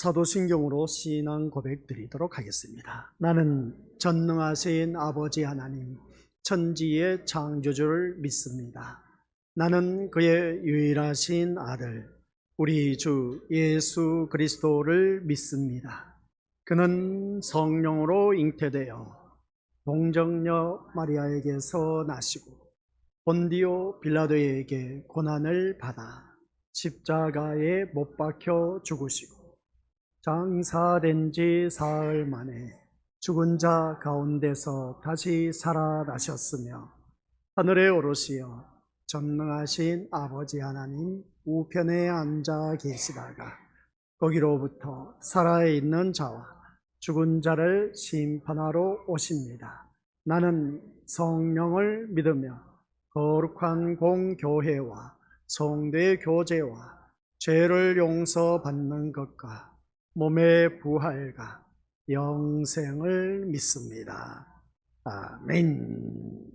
사도신경으로 신앙 고백 드리도록 하겠습니다. 나는 전능하신 아버지 하나님, 천지의 창조주를 믿습니다. 나는 그의 유일하신 아들, 우리 주 예수 그리스도를 믿습니다. 그는 성령으로 잉태되어 동정녀 마리아에게서 나시고 본디오 빌라도에게 고난을 받아 십자가에 못 박혀 죽으시고 장사된 지 사흘 만에 죽은 자 가운데서 다시 살아나셨으며 하늘에 오르시어 전능하신 아버지 하나님 우편에 앉아 계시다가 거기로부터 살아있는 자와 죽은 자를 심판하러 오십니다. 나는 성령을 믿으며 거룩한 공교회와 성도의 교제와 죄를 용서받는 것과 몸의 부활과 영생을 믿습니다. 아멘.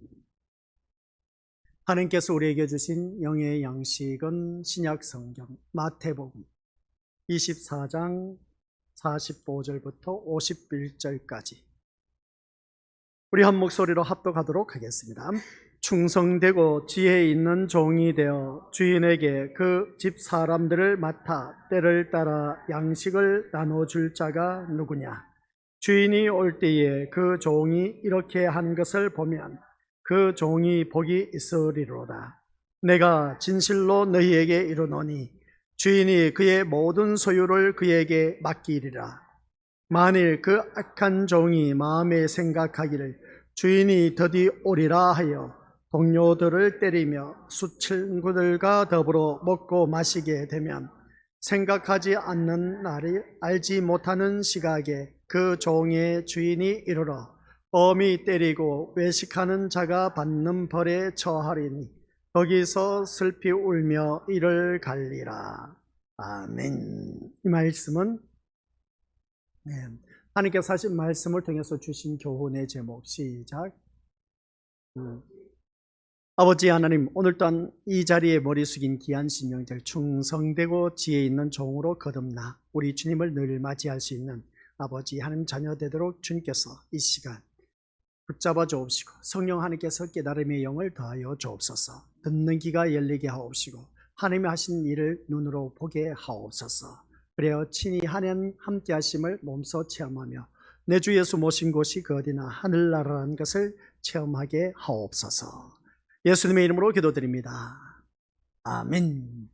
하나님께서 우리에게 주신 영의 양식은 신약성경 마태복음 24장 45절부터 51절까지 우리 한 목소리로 합독하도록 하겠습니다. 충성되고 지혜 있는 종이 되어 주인에게 그 집 사람들을 맡아 때를 따라 양식을 나눠줄 자가 누구냐? 주인이 올 때에 그 종이 이렇게 한 것을 보면 그 종이 복이 있으리로다. 내가 진실로 너희에게 이르노니 주인이 그의 모든 소유를 그에게 맡기리라. 만일 그 악한 종이 마음에 생각하기를 주인이 더디 오리라 하여 동료들을 때리며 수친구들과 더불어 먹고 마시게 되면 생각하지 않는 날이 알지 못하는 시각에 그 종의 주인이 이르러 엄히 때리고 외식하는 자가 받는 벌에 처하리니 거기서 슬피 울며 이를 갈리라. 아멘. 이 말씀은 하나님께서 하신 말씀을 통해서 주신 교훈의 제목 시작. 아버지 하나님, 오늘 또한 이 자리에 머리 숙인 귀한 신령들 충성되고 지혜 있는 종으로 거듭나 우리 주님을 늘 맞이할 수 있는 아버지 하나님 자녀 되도록 주님께서 이 시간 붙잡아 주옵시고 성령 하나님께서 깨달음의 영을 더하여 주옵소서. 듣는 귀가 열리게 하옵시고 하나님이 하신 일을 눈으로 보게 하옵소서. 그래야 친히 하나님 함께 하심을 몸소 체험하며 내 주 예수 모신 곳이 그 어디나 하늘나라라는 것을 체험하게 하옵소서. 예수님의 이름으로 기도드립니다. 아멘.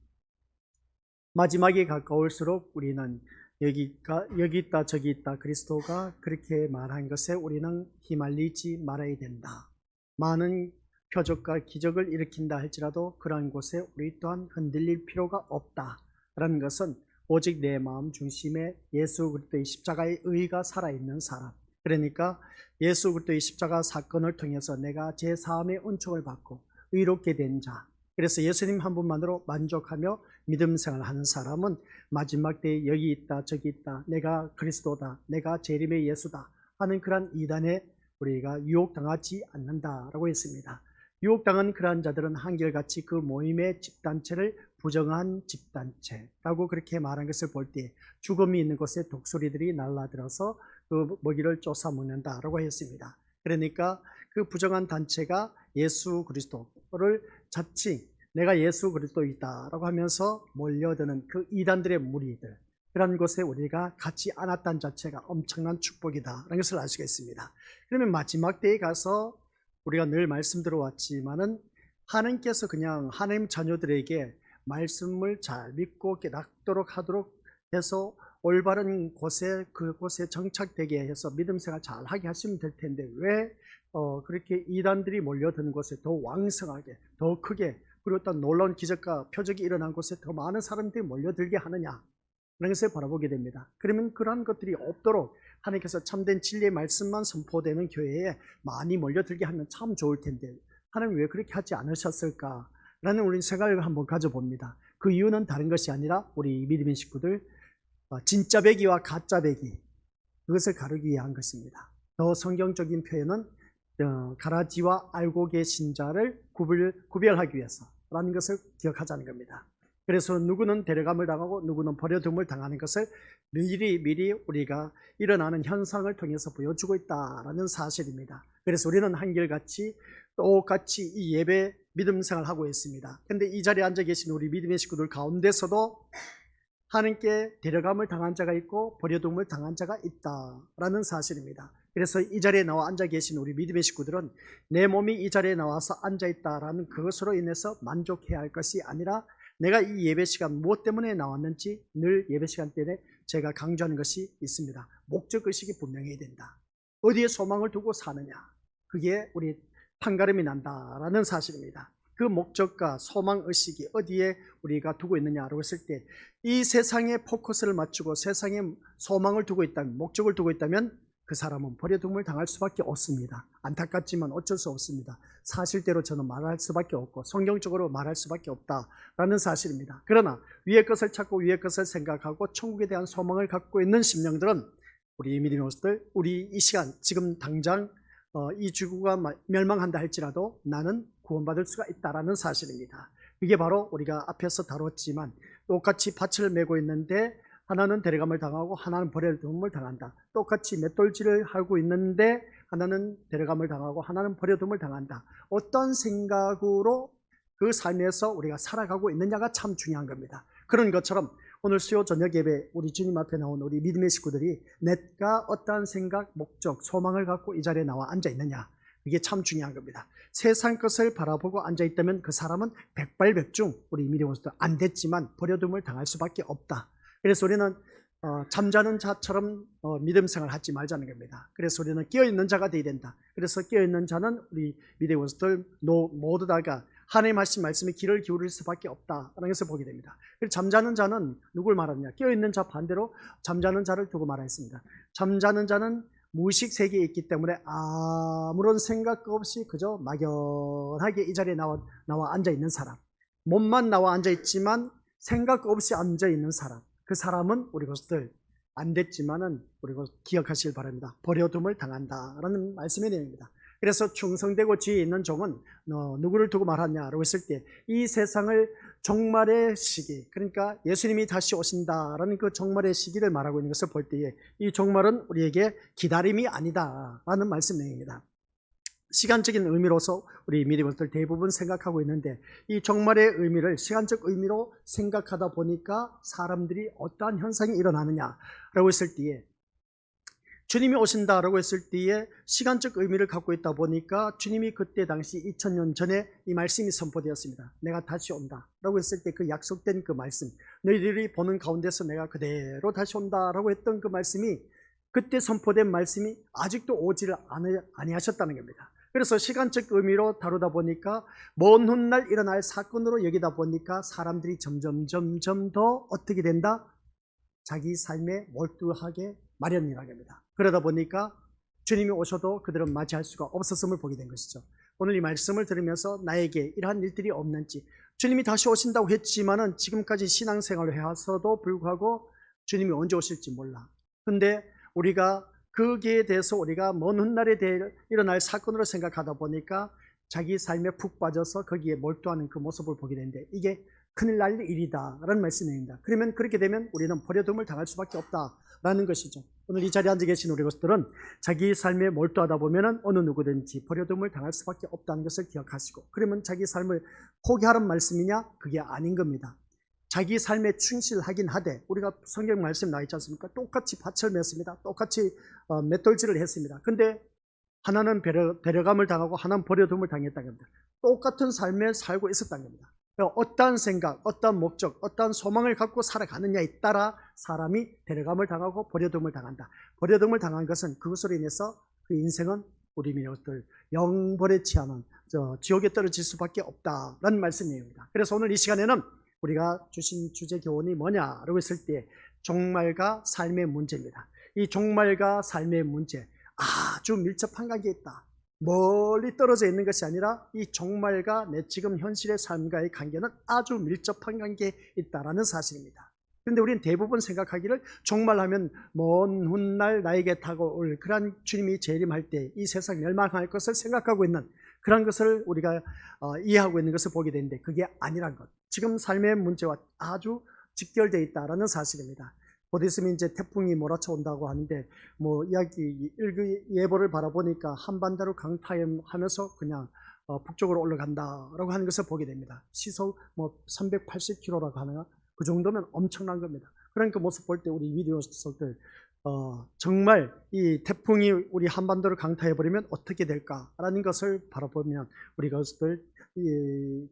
마지막이 가까울수록 우리는 여기 있다 저기 있다 그리스도가 그렇게 말한 것에 우리는 휘말리지 말아야 된다. 많은 표적과 기적을 일으킨다 할지라도 그러한 곳에 우리 또한 흔들릴 필요가 없다라는 것은 오직 내 마음 중심에 예수 그리스도의 십자가의 의가 살아있는 사람, 그러니까 예수 그리스도의 십자가 사건을 통해서 내가 제사함의 은총을 받고 의롭게 된 자, 그래서 예수님 한 분만으로 만족하며 믿음 생활을 하는 사람은 마지막 때에 여기 있다 저기 있다 내가 그리스도다 내가 재림의 예수다 하는 그러한 이단에 우리가 유혹당하지 않는다라고 했습니다. 유혹당한 그러한 자들은 한결같이 그 모임의 집단체를 부정한 집단체라고 그렇게 말한 것을 볼 때 죽음이 있는 곳에 독수리들이 날라들어서 그 먹이를 쫓아 먹는다라고 했습니다. 그러니까 그 부정한 단체가 예수 그리스도를 자칭 내가 예수 그리스도이다라고 하면서 몰려드는 그 이단들의 무리들, 그런 곳에 우리가 같이 안았다는 자체가 엄청난 축복이다라는 것을 알 수가 있습니다. 그러면 마지막 때에 가서 우리가 늘 말씀 들어왔지만은 하나님께서 그냥 하나님 자녀들에게 말씀을 잘 믿고 깨닫도록 하도록 해서 올바른 곳에 그곳에 정착되게 해서 믿음 생활 잘 하게 하시면 될 텐데 왜 그렇게 이단들이 몰려드는 곳에 더 왕성하게 더 크게 그리고 또 놀라운 기적과 표적이 일어난 곳에 더 많은 사람들이 몰려들게 하느냐 라는 것을 바라보게 됩니다. 그러면 그러한 것들이 없도록 하나님께서 참된 진리의 말씀만 선포되는 교회에 많이 몰려들게 하면 참 좋을 텐데 하나님 왜 그렇게 하지 않으셨을까 라는 우리 생각을 한번 가져봅니다. 그 이유는 다른 것이 아니라 우리 믿음의 식구들 진짜 배기와 가짜 배기 그것을 가르기 위한 것입니다. 더 성경적인 표현은 가라지와 알고 계신 자를 구별하기 위해서라는 것을 기억하자는 겁니다. 그래서 누구는 데려감을 당하고 누구는 버려둠을 당하는 것을 미리 우리가 일어나는 현상을 통해서 보여주고 있다라는 사실입니다. 그래서 우리는 한결같이 똑같이 이 예배 믿음 생활을 하고 있습니다. 그런데 이 자리에 앉아 계신 우리 믿음의 식구들 가운데서도 하나님께 데려감을 당한 자가 있고 버려둠을 당한 자가 있다라는 사실입니다. 그래서 이 자리에 나와 앉아 계신 우리 믿음의 식구들은 내 몸이 이 자리에 나와서 앉아 있다라는 그것으로 인해서 만족해야 할 것이 아니라 내가 이 예배 시간 무엇 때문에 나왔는지 늘 예배 시간 때문에 제가 강조하는 것이 있습니다. 목적의식이 분명해야 된다. 어디에 소망을 두고 사느냐, 그게 우리 판가름이 난다라는 사실입니다. 그 목적과 소망의식이 어디에 우리가 두고 있느냐라고 했을 때 이 세상에 포커스를 맞추고 세상에 소망을 두고 있다면, 목적을 두고 있다면 그 사람은 버려둠을 당할 수밖에 없습니다. 안타깝지만 어쩔 수 없습니다. 사실대로 저는 말할 수밖에 없고 성경적으로 말할 수밖에 없다라는 사실입니다. 그러나 위의 것을 찾고 위의 것을 생각하고 천국에 대한 소망을 갖고 있는 심령들은 우리 믿음의 모습들, 우리 이 시간 지금 당장 이 지구가 멸망한다 할지라도 나는 구원받을 수가 있다라는 사실입니다. 이게 바로 우리가 앞에서 다뤘지만 똑같이 밭을 메고 있는데 하나는 데려감을 당하고 하나는 버려둠을 당한다. 똑같이 맷돌질을 하고 있는데 하나는 데려감을 당하고 하나는 버려둠을 당한다. 어떤 생각으로 그 삶에서 우리가 살아가고 있느냐가 참 중요한 겁니다. 그런 것처럼 오늘 수요 저녁 예배 우리 주님 앞에 나온 우리 믿음의 식구들이 내가 어떠한 생각, 목적, 소망을 갖고 이 자리에 나와 앉아 있느냐, 이게 참 중요한 겁니다. 세상 것을 바라보고 앉아 있다면 그 사람은 백발백중 우리 믿음의 모습도 안 됐지만 버려둠을 당할 수밖에 없다. 그래서 우리는 잠자는 자처럼 믿음 생활을 하지 말자는 겁니다. 그래서 우리는 깨어있는 자가 되어야 된다. 그래서 깨어있는 자는 우리 믿음의 모습들 모두 다가 하나님의 말씀에 귀를 기울일 수밖에 없다라는 것을 보게 됩니다. 그래서 잠자는 자는 누굴 말하느냐? 깨어있는 자 반대로 잠자는 자를 두고 말했습니다. 잠자는 자는 무의식 세계에 있기 때문에 아무런 생각 없이 그저 막연하게 이 자리에 나와 앉아있는 사람, 몸만 나와 앉아있지만 생각 없이 앉아있는 사람, 그 사람은 우리 것들 안 됐지만은 우리 것 기억하시길 바랍니다. 버려둠을 당한다라는 말씀의 내용입니다. 그래서 충성되고 지혜 있는 종은 누구를 두고 말하냐라고 했을 때 이 세상을 종말의 시기, 그러니까 예수님이 다시 오신다라는 그 종말의 시기를 말하고 있는 것을 볼 때에 이 종말은 우리에게 기다림이 아니다라는 말씀 내용입니다. 시간적인 의미로서 우리 믿음들 대부분 생각하고 있는데 이 종말의 의미를 시간적 의미로 생각하다 보니까 사람들이 어떠한 현상이 일어나느냐라고 했을 때에 주님이 오신다라고 했을 때에 시간적 의미를 갖고 있다 보니까 주님이 그때 당시 2000년 전에 이 말씀이 선포되었습니다. 내가 다시 온다라고 했을 때 그 약속된 그 말씀, 너희들이 보는 가운데서 내가 그대로 다시 온다라고 했던 그 말씀이 그때 선포된 말씀이 아직도 오지를 아니하셨다는 겁니다. 그래서 시간적 의미로 다루다 보니까 먼 훗날 일어날 사건으로 여기다 보니까 사람들이 점점 더 어떻게 된다? 자기 삶에 몰두하게 마련이라는 겁니다. 그러다 보니까 주님이 오셔도 그들은 맞이할 수가 없었음을 보게 된 것이죠. 오늘 이 말씀을 들으면서 나에게 이러한 일들이 없는지, 주님이 다시 오신다고 했지만은 지금까지 신앙생활을 해왔어도 불구하고 주님이 언제 오실지 몰라. 근데 우리가 거기에 대해서 우리가 먼 훗날에 일어날 사건으로 생각하다 보니까 자기 삶에 푹 빠져서 거기에 몰두하는 그 모습을 보게 되는데 이게 큰일 날 일이다라는 말씀입니다. 그러면 그렇게 되면 우리는 버려둠을 당할 수밖에 없다라는 것이죠. 오늘 이 자리에 앉아 계신 우리 것들은 자기 삶에 몰두하다 보면 어느 누구든지 버려둠을 당할 수밖에 없다는 것을 기억하시고, 그러면 자기 삶을 포기하라는 말씀이냐? 그게 아닌 겁니다. 자기 삶에 충실하긴 하되 우리가 성경 말씀 나와 있지 않습니까? 똑같이 밭을 맸습니다. 똑같이 맷돌질을 했습니다. 근데 하나는 데려감을 당하고 하나는 버려둠을 당했다는 겁니다. 똑같은 삶을 살고 있었다는 겁니다. 어떠한 생각, 어떠한 목적, 어떠한 소망을 갖고 살아가느냐에 따라 사람이 데려감을 당하고 버려둠을 당한다. 버려둠을 당한 것은 그것으로 인해서 그 인생은 우리 민족들 영벌에 취하는 지옥에 떨어질 수밖에 없다라는 말씀입니다. 그래서 오늘 이 시간에는 우리가 주신 주제 교훈이 뭐냐라고 했을 때 종말과 삶의 문제입니다. 이 종말과 삶의 문제, 아주 밀접한 관계에 있다. 멀리 떨어져 있는 것이 아니라 이 종말과 내 지금 현실의 삶과의 관계는 아주 밀접한 관계에 있다는 사실입니다. 그런데 우리는 대부분 생각하기를 종말하면 먼 훗날 나에게 다가올 그러한 주님이 재림할 때 이 세상 멸망할 것을 생각하고 있는 그런 것을 우리가 이해하고 있는 것을 보게 되는데 그게 아니란 것. 지금 삶의 문제와 아주 직결되어 있다라는 사실입니다. 곧 있으면 이제 태풍이 몰아쳐 온다고 하는데 뭐 예보를 바라보니까 한반도로 강타하면서 그냥 북쪽으로 올라간다라고 하는 것을 보게 됩니다. 시속 뭐 380km라고 하나 그 정도면 엄청난 겁니다. 그러니까 모습 볼 때 우리 미디어들 정말 이 태풍이 우리 한반도를 강타해버리면 어떻게 될까라는 것을 바라보면 우리 것들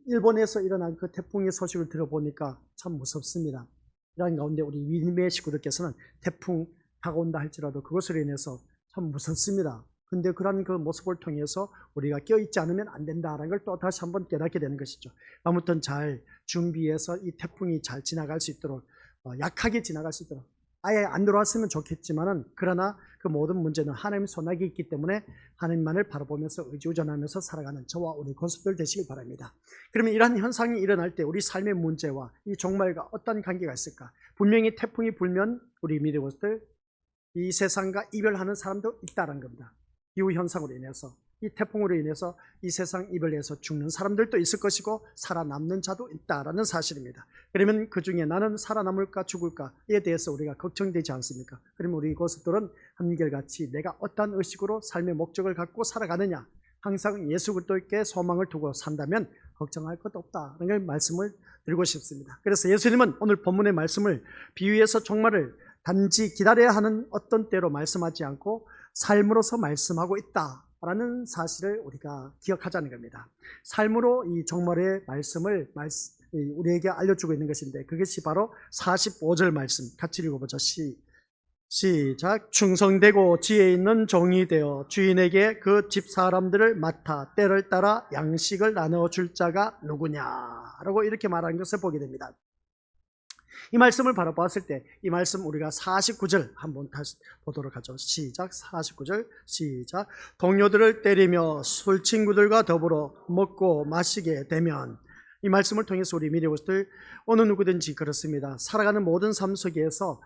일본에서 일어난 그 태풍의 소식을 들어보니까 참 무섭습니다. 이런 가운데 우리 위임의 식구들께서는 태풍 다가온다 할지라도 그것으로 인해서 참 무섭습니다. 근데 그런 그 모습을 통해서 우리가 껴있지 않으면 안 된다는 걸 또 다시 한번 깨닫게 되는 것이죠. 아무튼 잘 준비해서 이 태풍이 잘 지나갈 수 있도록 약하게 지나갈 수 있도록 아예 안 들어왔으면 좋겠지만은 그러나 그 모든 문제는 하나님 손아귀 있기 때문에 하나님만을 바라보면서 의지우전하면서 살아가는 저와 우리 권속들 되시길 바랍니다. 그러면 이러한 현상이 일어날 때 우리 삶의 문제와 이 종말과 어떤 관계가 있을까? 분명히 태풍이 불면 우리 믿음들 이 세상과 이별하는 사람도 있다는 겁니다. 기후 현상으로 인해서 이 태풍으로 인해서 이 세상 이별해서 죽는 사람들도 있을 것이고 살아남는 자도 있다라는 사실입니다. 그러면 그 중에 나는 살아남을까 죽을까에 대해서 우리가 걱정되지 않습니까? 그러면 우리 고수들은 한결같이 내가 어떠한 의식으로 삶의 목적을 갖고 살아가느냐, 항상 예수 그리스도께 소망을 두고 산다면 걱정할 것도 없다는 걸 말씀을 드리고 싶습니다. 그래서 예수님은 오늘 본문의 말씀을 비유해서 종말을 단지 기다려야 하는 어떤 때로 말씀하지 않고 삶으로서 말씀하고 있다라는 사실을 우리가 기억하자는 겁니다. 삶으로 이 종말의 말씀을 우리에게 알려주고 있는 것인데 그것이 바로 45절 말씀 같이 읽어보죠. 시작. 충성되고 지혜 있는 종이 되어 주인에게 그 집 사람들을 맡아 때를 따라 양식을 나눠줄 자가 누구냐 라고 이렇게 말하는 것을 보게 됩니다. 이 말씀을 바라봤을 때 이 말씀 우리가 49절 한번 다시 보도록 하죠. 시작. 49절 시작. 동료들을 때리며 술 친구들과 더불어 먹고 마시게 되면, 이 말씀을 통해서 우리 미래고들 어느 누구든지 그렇습니다. 살아가는 모든 삶 속에서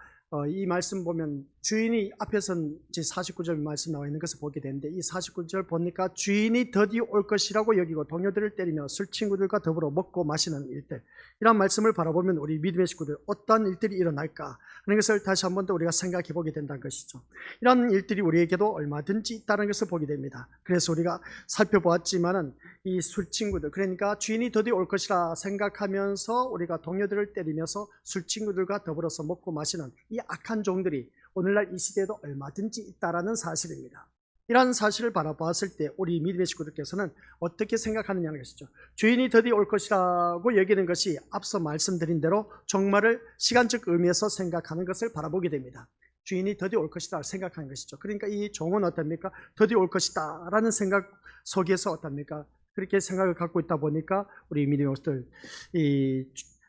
이 말씀 보면 주인이 앞에서는 이제 49절 말씀 나와 있는 것을 보게 되는데 이 49절 보니까 주인이 드디어 올 것이라고 여기고 동료들을 때리며 술 친구들과 더불어 먹고 마시는 일들, 이런 말씀을 바라보면 우리 믿음의 식구들 어떠한 일들이 일어날까 하는 것을 다시 한 번 더 우리가 생각해 보게 된다는 것이죠. 이런 일들이 우리에게도 얼마든지 있다는 것을 보게 됩니다. 그래서 우리가 살펴보았지만은 이 술 친구들, 그러니까 주인이 드디어 올 것이라 생각하면서 우리가 동료들을 때리면서 술 친구들과 더불어서 먹고 마시는 이 악한 종들이 오늘날 이 시대에도 얼마든지 있다라는 사실입니다. 이러한 사실을 바라봤을 때 우리 믿음의 식구들께서는 어떻게 생각하느냐는 것이죠. 주인이 드디어 올 것이라고 여기는 것이 앞서 말씀드린 대로 종말을 시간적 의미에서 생각하는 것을 바라보게 됩니다. 주인이 드디어 올 것이다 생각하는 것이죠. 그러니까 이 종은 어떻습니까? 드디어 올 것이다 라는 생각 속에서 어떻습니까? 그렇게 생각을 갖고 있다 보니까 우리 믿음의 식구들 이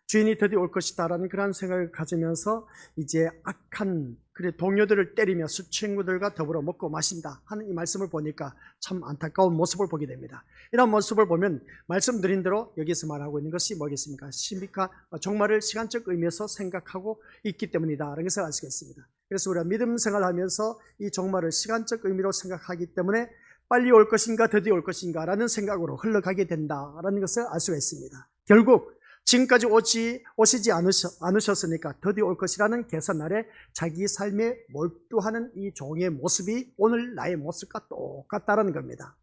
주인이 드디어 올 것이다라는 그런 생각을 가지면서 이제 악한 동료들을 때리며 술 친구들과 더불어 먹고 마신다 하는 이 말씀을 보니까 참 안타까운 모습을 보게 됩니다. 이런 모습을 보면 말씀드린 대로 여기서 말하고 있는 것이 뭐겠습니까? 종말을 시간적 의미에서 생각하고 있기 때문이다 라는 것을 알 수가 있습니다. 그래서 우리가 믿음 생활하면서 이 종말을 시간적 의미로 생각하기 때문에 빨리 올 것인가 드디어 올 것인가 라는 생각으로 흘러가게 된다라는 것을 알 수가 있습니다. 결국 지금까지 오시지 않으셨으니까 드디어 올 것이라는 계산날에 자기 삶에 몰두하는 이 종의 모습이 오늘 나의 모습과 똑같다는 겁니다.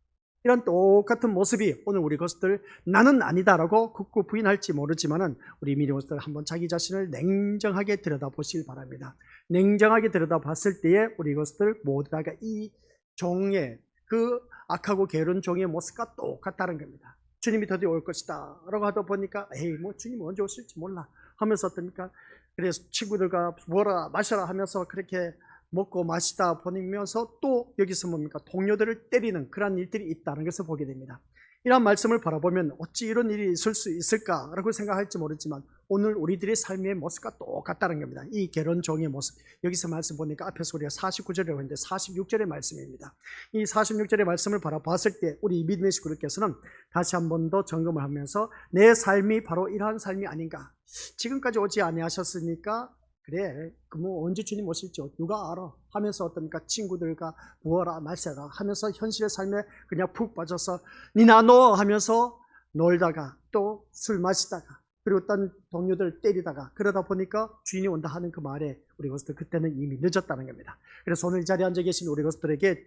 이런 똑같은 모습이 오늘 우리 것들 나는 아니다라고 극구 부인할지 모르지만은 우리 믿음의 것들 한번 자기 자신을 냉정하게 들여다보시길 바랍니다. 냉정하게 들여다봤을 때에 우리 것들 모두 다가 이 종의 그 악하고 게으른 종의 모습과 똑같다는 겁니다. 주님이 드디어 올 것이다 라고 하다 보니까 에이 뭐 주님이 언제 오실지 몰라 하면서 어떻습니까? 그래서 친구들과 뭐라 마셔라 하면서 그렇게 먹고 마시다 보면서 또 여기서 뭡니까? 동료들을 때리는 그런 일들이 있다는 것을 보게 됩니다. 이런 말씀을 바라보면 어찌 이런 일이 있을 수 있을까라고 생각할지 모르지만 오늘 우리들의 삶의 모습과 똑같다는 겁니다. 이 게으른 종의 모습, 여기서 말씀 보니까 앞에서 우리가 49절이라고 했는데 46절의 말씀입니다. 이 46절의 말씀을 바라봤을 때 우리 믿음의 식구들께서는 다시 한 번 더 점검을 하면서 내 삶이 바로 이러한 삶이 아닌가, 지금까지 오지 아니하셨으니까 그래, 뭐 언제 주님 오실지 누가 알아 하면서 어떻습니까? 친구들과 부어라 말세라 하면서 현실의 삶에 그냥 푹 빠져서 니나 너 하면서 놀다가 또 술 마시다가 그리고 어떤 동료들 때리다가 그러다 보니까 주인이 온다 하는 그 말에 우리 것들 그때는 이미 늦었다는 겁니다. 그래서 오늘 이 자리에 앉아 계신 우리 것들에게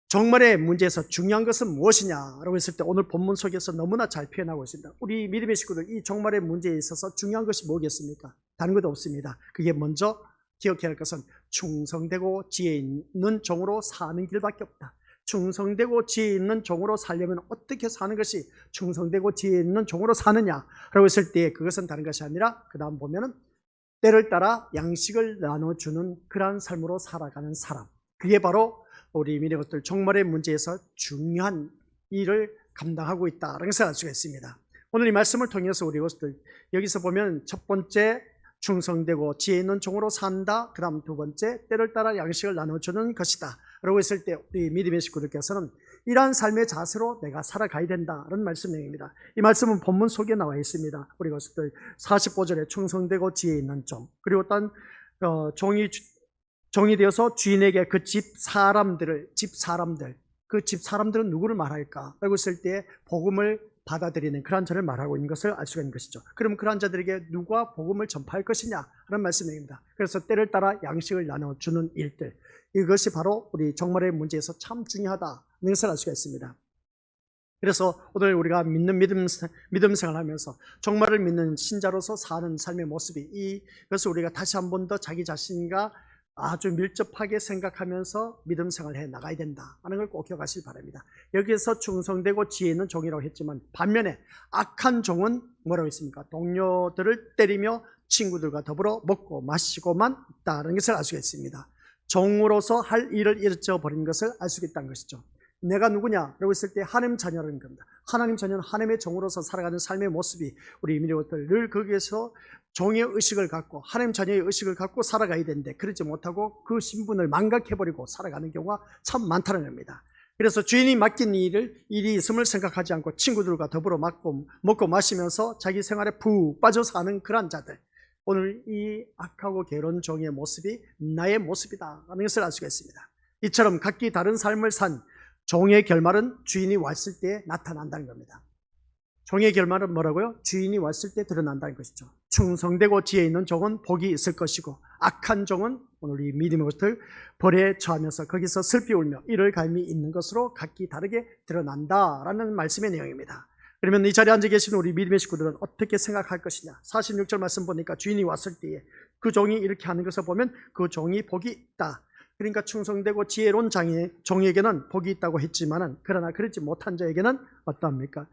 정말의 문제에서 중요한 것은 무엇이냐라고 했을 때 오늘 본문 속에서 너무나 잘 표현하고 있습니다. 우리 믿음의 식구들, 이 정말의 문제에 있어서 중요한 것이 뭐겠습니까? 다른 것도 없습니다. 그게 먼저 기억해야 할 것은 충성되고 지혜 있는 종으로 사는 길밖에 없다. 충성되고 지혜 있는 종으로 살려면 어떻게 사는 것이 충성되고 지혜 있는 종으로 사느냐라고 했을 때 그것은 다른 것이 아니라 그 다음 보면은 때를 따라 양식을 나눠주는 그러한 삶으로 살아가는 사람, 그게 바로 우리 믿음의 것들 종말의 문제에서 중요한 일을 감당하고 있다는 것을 알 수가 있습니다. 오늘 이 말씀을 통해서 우리 것들 여기서 보면 첫 번째 충성되고 지혜 있는 종으로 산다. 그 다음 두 번째 때를 따라 양식을 나눠주는 것이다 라고 했을 때 우리 믿음의 식구들께서는 이러한 삶의 자세로 내가 살아가야 된다는 말씀 내용입니다. 이 말씀은 본문 속에 나와 있습니다. 우리 것들 45절에 충성되고 지혜 있는 종, 그리고 어떤 종이 되어서 주인에게 그 집 사람들은 누구를 말할까? 라고 했을 때 복음을 받아들이는 그런 자를 말하고 있는 것을 알 수가 있는 것이죠. 그럼 그런 자들에게 누가 복음을 전파할 것이냐? 라는 말씀입니다. 그래서 때를 따라 양식을 나눠주는 일들, 이것이 바로 우리 종말의 문제에서 참 중요하다는 것을 알 수가 있습니다. 그래서 오늘 우리가 믿는 믿음 생활하면서 종말을 믿는 신자로서 사는 삶의 모습이 이것을 우리가 다시 한 번 더 자기 자신과 아주 밀접하게 생각하면서 믿음 생활을 해 나가야 된다 하는 걸 꼭 기억하시기 바랍니다. 여기에서 충성되고 지혜 있는 종이라고 했지만 반면에 악한 종은 뭐라고 했습니까? 동료들을 때리며 친구들과 더불어 먹고 마시고만 있다는 것을 알 수가 있습니다. 종으로서 할 일을 잃어버린 것을 알 수 있다는 것이죠. 내가 누구냐라고 했을 때 하나님 자녀라는 겁니다. 하나님 자녀는 하나님의 종으로서 살아가는 삶의 모습이 우리 믿음들 늘 거기에서 종의 의식을 갖고 하나님 자녀의 의식을 갖고 살아가야 되는데 그러지 못하고 그 신분을 망각해버리고 살아가는 경우가 참 많다는 겁니다. 그래서 주인이 맡긴 일이 있음을 생각하지 않고 친구들과 더불어 먹고 마시면서 자기 생활에 푹 빠져 사는 그런 자들, 오늘 이 악하고 게으른 종의 모습이 나의 모습이다 하는 것을 알 수가 있습니다. 이처럼 각기 다른 삶을 산 종의 결말은 주인이 왔을 때 나타난다는 겁니다. 종의 결말은 뭐라고요? 주인이 왔을 때 드러난다는 것이죠. 충성되고 지혜 있는 종은 복이 있을 것이고 악한 종은 오늘 이 믿음의 것을 벌에 처하면서 거기서 슬피 울며 이를 갈미 있는 것으로 각기 다르게 드러난다라는 말씀의 내용입니다. 그러면 이 자리에 앉아 계신 우리 믿음의 식구들은 어떻게 생각할 것이냐? 46절 말씀 보니까 주인이 왔을 때에 그 종이 이렇게 하는 것을 보면 그 종이 복이 있다. 그러니까 충성되고 지혜로운 종에게는 복이 있다고 했지만은 그러나 그렇지 못한 자에게는 어떠합니까?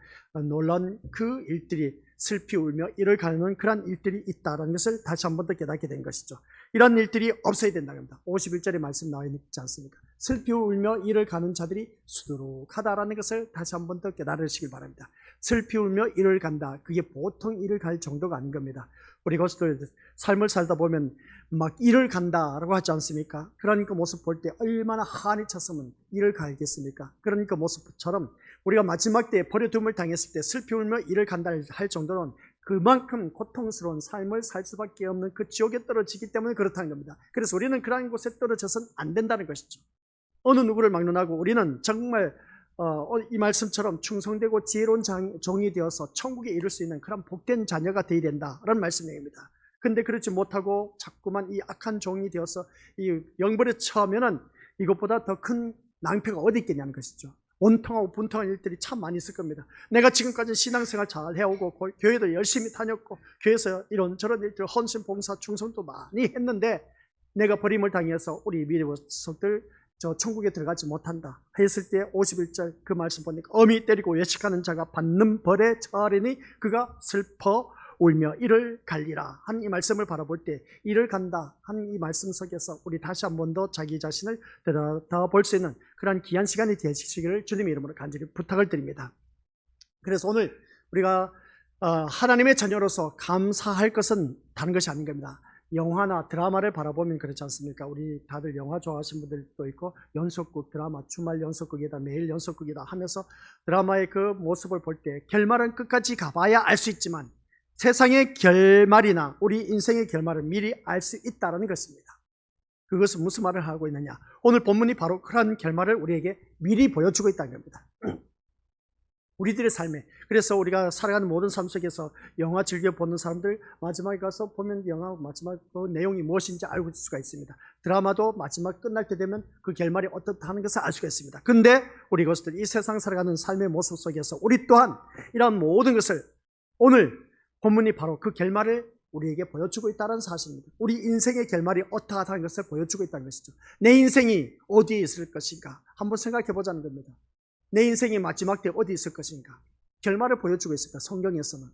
놀라운 그 일들이 슬피 울며 이를 가르는 그런 일들이 있다는 것을 다시 한 번 더 깨닫게 된 것이죠. 이런 일들이 없어야 된다는 겁니다. 51절의 말씀 나와 있지 않습니까? 슬피 울며 이를 가는 자들이 수두룩하다라는 것을 다시 한 번 더 깨달으시길 바랍니다. 슬피 울며 이를 간다. 그게 보통 이를 갈 정도가 아닌 겁니다. 우리 것들 삶을 살다 보면 막 이를 간다라고 하지 않습니까? 그러니까 모습 볼 때 얼마나 한이 찼으면 이를 갈겠습니까? 그러니까 모습처럼 우리가 마지막 때에 버려둠을 당했을 때 슬피 울며 이를 간다 할 정도는 그만큼 고통스러운 삶을 살 수밖에 없는 그 지옥에 떨어지기 때문에 그렇다는 겁니다. 그래서 우리는 그러한 곳에 떨어져서는 안 된다는 것이죠. 어느 누구를 막론하고 우리는 정말 이 말씀처럼 충성되고 지혜로운 종이 되어서 천국에 이룰 수 있는 그런 복된 자녀가 되어야 된다라는 말씀입니다. 근데 그렇지 못하고 자꾸만 이 악한 종이 되어서 이 영벌에 처하면은 이것보다 더 큰 낭패가 어디 있겠냐는 것이죠. 온통하고 분통한 일들이 참 많이 있을 겁니다. 내가 지금까지 신앙생활 잘 해오고 교회도 열심히 다녔고 교회에서 이런저런 일들 헌신, 봉사, 충성도 많이 했는데 내가 버림을 당해서 우리 믿음의 속들 저 천국에 들어가지 못한다 했을 때 51절 그 말씀 보니까 어미 때리고 외식하는 자가 받는 벌에 처하리니 그가 슬퍼 울며 이를 갈리라 한 이 말씀을 바라볼 때 이를 간다 한 이 말씀 속에서 우리 다시 한 번 더 자기 자신을 들여다볼 수 있는 그러한 귀한 시간이 되시기를 주님의 이름으로 간절히 부탁을 드립니다. 그래서 오늘 우리가 하나님의 자녀로서 감사할 것은 다른 것이 아닌 겁니다. 영화나 드라마를 바라보면 그렇지 않습니까? 우리 다들 영화 좋아하시는 분들도 있고 연속극 드라마, 주말 연속극이다, 매일 연속극이다 하면서 드라마의 그 모습을 볼 때 결말은 끝까지 가봐야 알 수 있지만 세상의 결말이나 우리 인생의 결말을 미리 알 수 있다는 것입니다. 그것은 무슨 말을 하고 있느냐? 오늘 본문이 바로 그러한 결말을 우리에게 미리 보여주고 있다는 겁니다. 우리들의 삶에. 그래서 우리가 살아가는 모든 삶 속에서 영화 즐겨 보는 사람들 마지막에 가서 보면 영화 마지막 그 내용이 무엇인지 알고 있을 수가 있습니다. 드라마도 마지막 끝날 때 되면 그 결말이 어떻다 하는 것을 알 수가 있습니다. 근데 우리 것들 이 세상 살아가는 삶의 모습 속에서 우리 또한 이러한 모든 것을 오늘 본문이 바로 그 결말을 우리에게 보여주고 있다는 사실입니다. 우리 인생의 결말이 어떠하다는 것을 보여주고 있다는 것이죠. 내 인생이 어디에 있을 것인가 한번 생각해 보자는 겁니다. 내 인생이 마지막 때 어디 있을 것인가? 결말을 보여주고 있습니다. 성경에서는.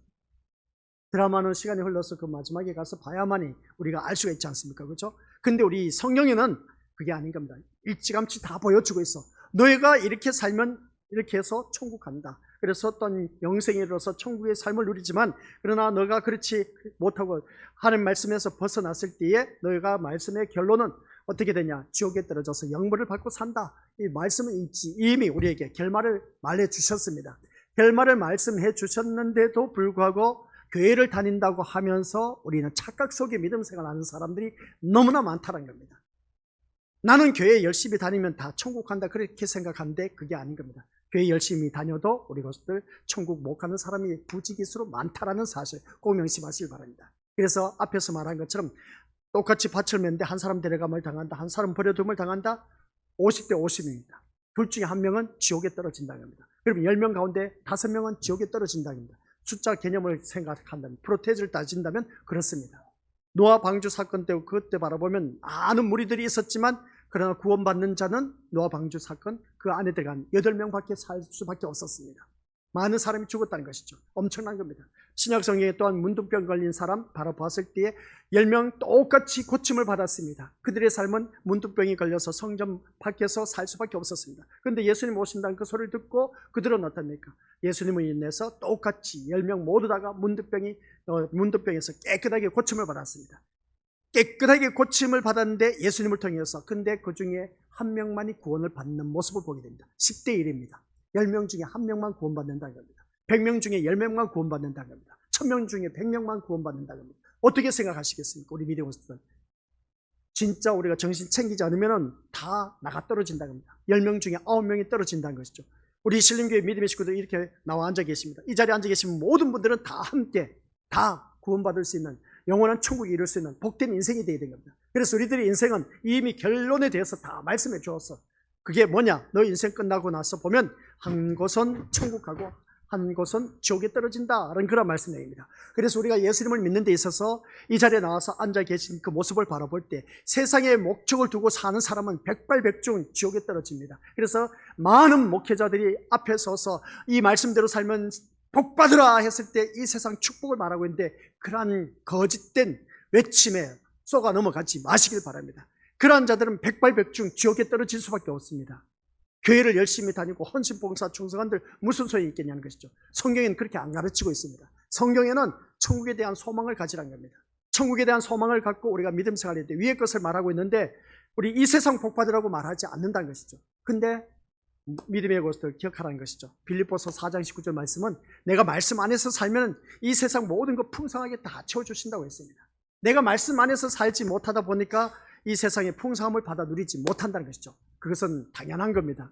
드라마는 시간이 흘러서 그 마지막에 가서 봐야만이 우리가 알 수가 있지 않습니까? 그렇죠? 근데 우리 성경에는 그게 아닌 겁니다. 일찌감치 다 보여주고 있어. 너희가 이렇게 살면 이렇게 해서 천국 간다. 그래서 어떤 영생에 이르러서 천국의 삶을 누리지만 그러나 너가 그렇지 못하고 하나님 말씀에서 벗어났을 때에 너희가 말씀의 결론은 어떻게 되냐? 지옥에 떨어져서 영벌을 받고 산다. 이 말씀은 이미 우리에게 결말을 말해 주셨습니다. 결말을 말씀해 주셨는데도 불구하고 교회를 다닌다고 하면서 우리는 착각 속에 믿음 생활하는 사람들이 너무나 많다는 겁니다. 나는 교회 열심히 다니면 다 천국 간다 그렇게 생각하는데 그게 아닌 겁니다. 교회 열심히 다녀도 우리 것들 천국 못 가는 사람이 부지기수로 많다라는 사실 꼭 명심하시기 바랍니다. 그래서 앞에서 말한 것처럼 똑같이 밭을 맺는데 한 사람 데려감을 당한다, 한 사람 버려둠을 당한다. 50대 50입니다. 둘 중에 한 명은 지옥에 떨어진다는 겁니다. 그럼 10명 가운데 5명은 지옥에 떨어진다는 겁니다. 숫자 개념을 생각한다면, 프로테이즈를 따진다면 그렇습니다. 노아 방주 사건 때 그때 바라보면 많은 무리들이 있었지만 그러나 구원받는 자는 노아 방주 사건 그 안에 들어간 8명밖에 살 수밖에 없었습니다. 많은 사람이 죽었다는 것이죠. 엄청난 겁니다. 신약 성경에 또한 문둥병 걸린 사람 바라보았을 때에 10명 똑같이 고침을 받았습니다. 그들의 삶은 문둥병이 걸려서 성전 밖에서 살 수밖에 없었습니다. 그런데 예수님 오신다는 그 소리를 듣고 그들은 어떻습니까? 예수님을 인해서 똑같이 10명 모두 다가 문둥병에서 깨끗하게 고침을 받았습니다. 깨끗하게 고침을 받았는데 예수님을 통해서 근데 그 중에 한 명만이 구원을 받는 모습을 보게 됩니다. 10대 1입니다. 10명 중에 한 명만 구원받는다는 겁니다. 100명 중에 10명만 구원받는다는 겁니다. 1000명 중에 100명만 구원받는다는 겁니다. 어떻게 생각하시겠습니까? 우리 믿음으로서 진짜 우리가 정신 챙기지 않으면 다 나가 떨어진다는 겁니다. 10명 중에 9명이 떨어진다는 것이죠. 우리 신림교회 믿음의 식구들 이렇게 나와 앉아 계십니다. 이 자리에 앉아 계신 모든 분들은 다 함께 다 구원받을 수 있는 영원한 천국에 이룰 수 있는 복된 인생이 되어야 되는 겁니다. 그래서 우리들의 인생은 이미 결론에 대해서 다 말씀해 주었어. 그게 뭐냐? 너 인생 끝나고 나서 보면 한 곳은 천국 가고 한 곳은 지옥에 떨어진다라는 그런 말씀입니다. 그래서 우리가 예수님을 믿는 데 있어서 이 자리에 나와서 앉아 계신 그 모습을 바라볼 때 세상의 목적을 두고 사는 사람은 백발백중 지옥에 떨어집니다. 그래서 많은 목회자들이 앞에 서서 이 말씀대로 살면 복받으라 했을 때 이 세상 축복을 말하고 있는데 그러한 거짓된 외침에 쏘가 넘어가지 마시길 바랍니다. 그러한 자들은 백발백중 지옥에 떨어질 수밖에 없습니다. 교회를 열심히 다니고 헌신봉사 충성한들 무슨 소용이 있겠냐는 것이죠. 성경에는 그렇게 안 가르치고 있습니다. 성경에는 천국에 대한 소망을 가지라는 겁니다. 천국에 대한 소망을 갖고 우리가 믿음 생활할 때 위의 것을 말하고 있는데 우리 이 세상 복받으라고 말하지 않는다는 것이죠. 근데 믿음의 것을 기억하라는 것이죠. 빌립보서 4장 19절 말씀은 내가 말씀 안에서 살면 이 세상 모든 것 풍성하게 다 채워주신다고 했습니다. 내가 말씀 안에서 살지 못하다 보니까 이 세상의 풍성함을 받아 누리지 못한다는 것이죠. 그것은 당연한 겁니다.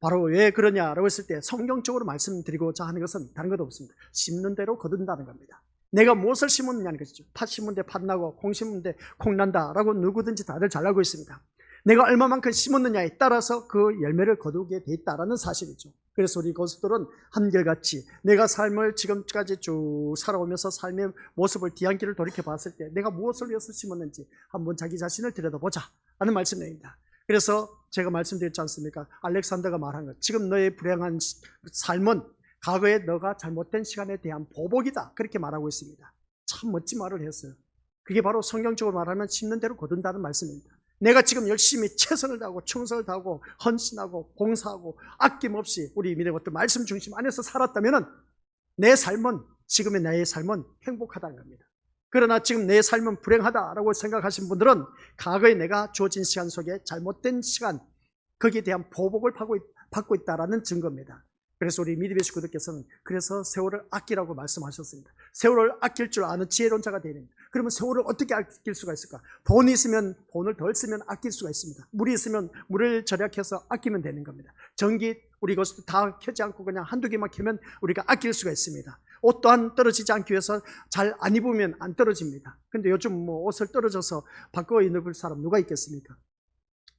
바로 왜 그러냐라고 했을 때 성경적으로 말씀드리고자 하는 것은 다른 것도 없습니다. 심는 대로 거둔다는 겁니다. 내가 무엇을 심었느냐는 것이죠. 팥 심은 데 팥 나고 콩 심은 데 콩 난다라고 누구든지 다들 잘 알고 있습니다. 내가 얼마만큼 심었느냐에 따라서 그 열매를 거두게 돼 있다라는 사실이죠. 그래서 우리 고수들은 한결같이 내가 삶을 지금까지 쭉 살아오면서 삶의 모습을 뒤안길을 돌이켜 봤을 때 내가 무엇을 위해서 심었는지 한번 자기 자신을 들여다보자 하는 말씀입니다. 그래서 제가 말씀드렸지 않습니까? 알렉산더가 말한 것, 지금 너의 불행한 삶은 과거에 너가 잘못된 시간에 대한 보복이다 그렇게 말하고 있습니다. 참 멋진 말을 했어요. 그게 바로 성경적으로 말하면 심는 대로 거둔다는 말씀입니다. 내가 지금 열심히 최선을 다하고 충성을 다하고 헌신하고 봉사하고 아낌없이 우리 믿음의 것들 말씀 중심 안에서 살았다면 내 삶은 지금의 나의 삶은 행복하다는 겁니다. 그러나 지금 내 삶은 불행하다라고 생각하신 분들은 과거에 내가 주어진 시간 속에 잘못된 시간 거기에 대한 보복을 받고 있다라는 증거입니다. 그래서 우리 믿음의 식구들께서는 그래서 세월을 아끼라고 말씀하셨습니다. 세월을 아낄 줄 아는 지혜로운 자가 되야 됩니다. 그러면 세월을 어떻게 아낄 수가 있을까? 돈이 있으면 돈을 덜 쓰면 아낄 수가 있습니다. 물이 있으면 물을 절약해서 아끼면 되는 겁니다. 전기 우리 이것도 다 켜지 않고 그냥 한두 개만 켜면 우리가 아낄 수가 있습니다. 옷 또한 떨어지지 않기 위해서 잘 안 입으면 안 떨어집니다. 근데 요즘 뭐 옷을 떨어져서 바꿔 입을 사람 누가 있겠습니까?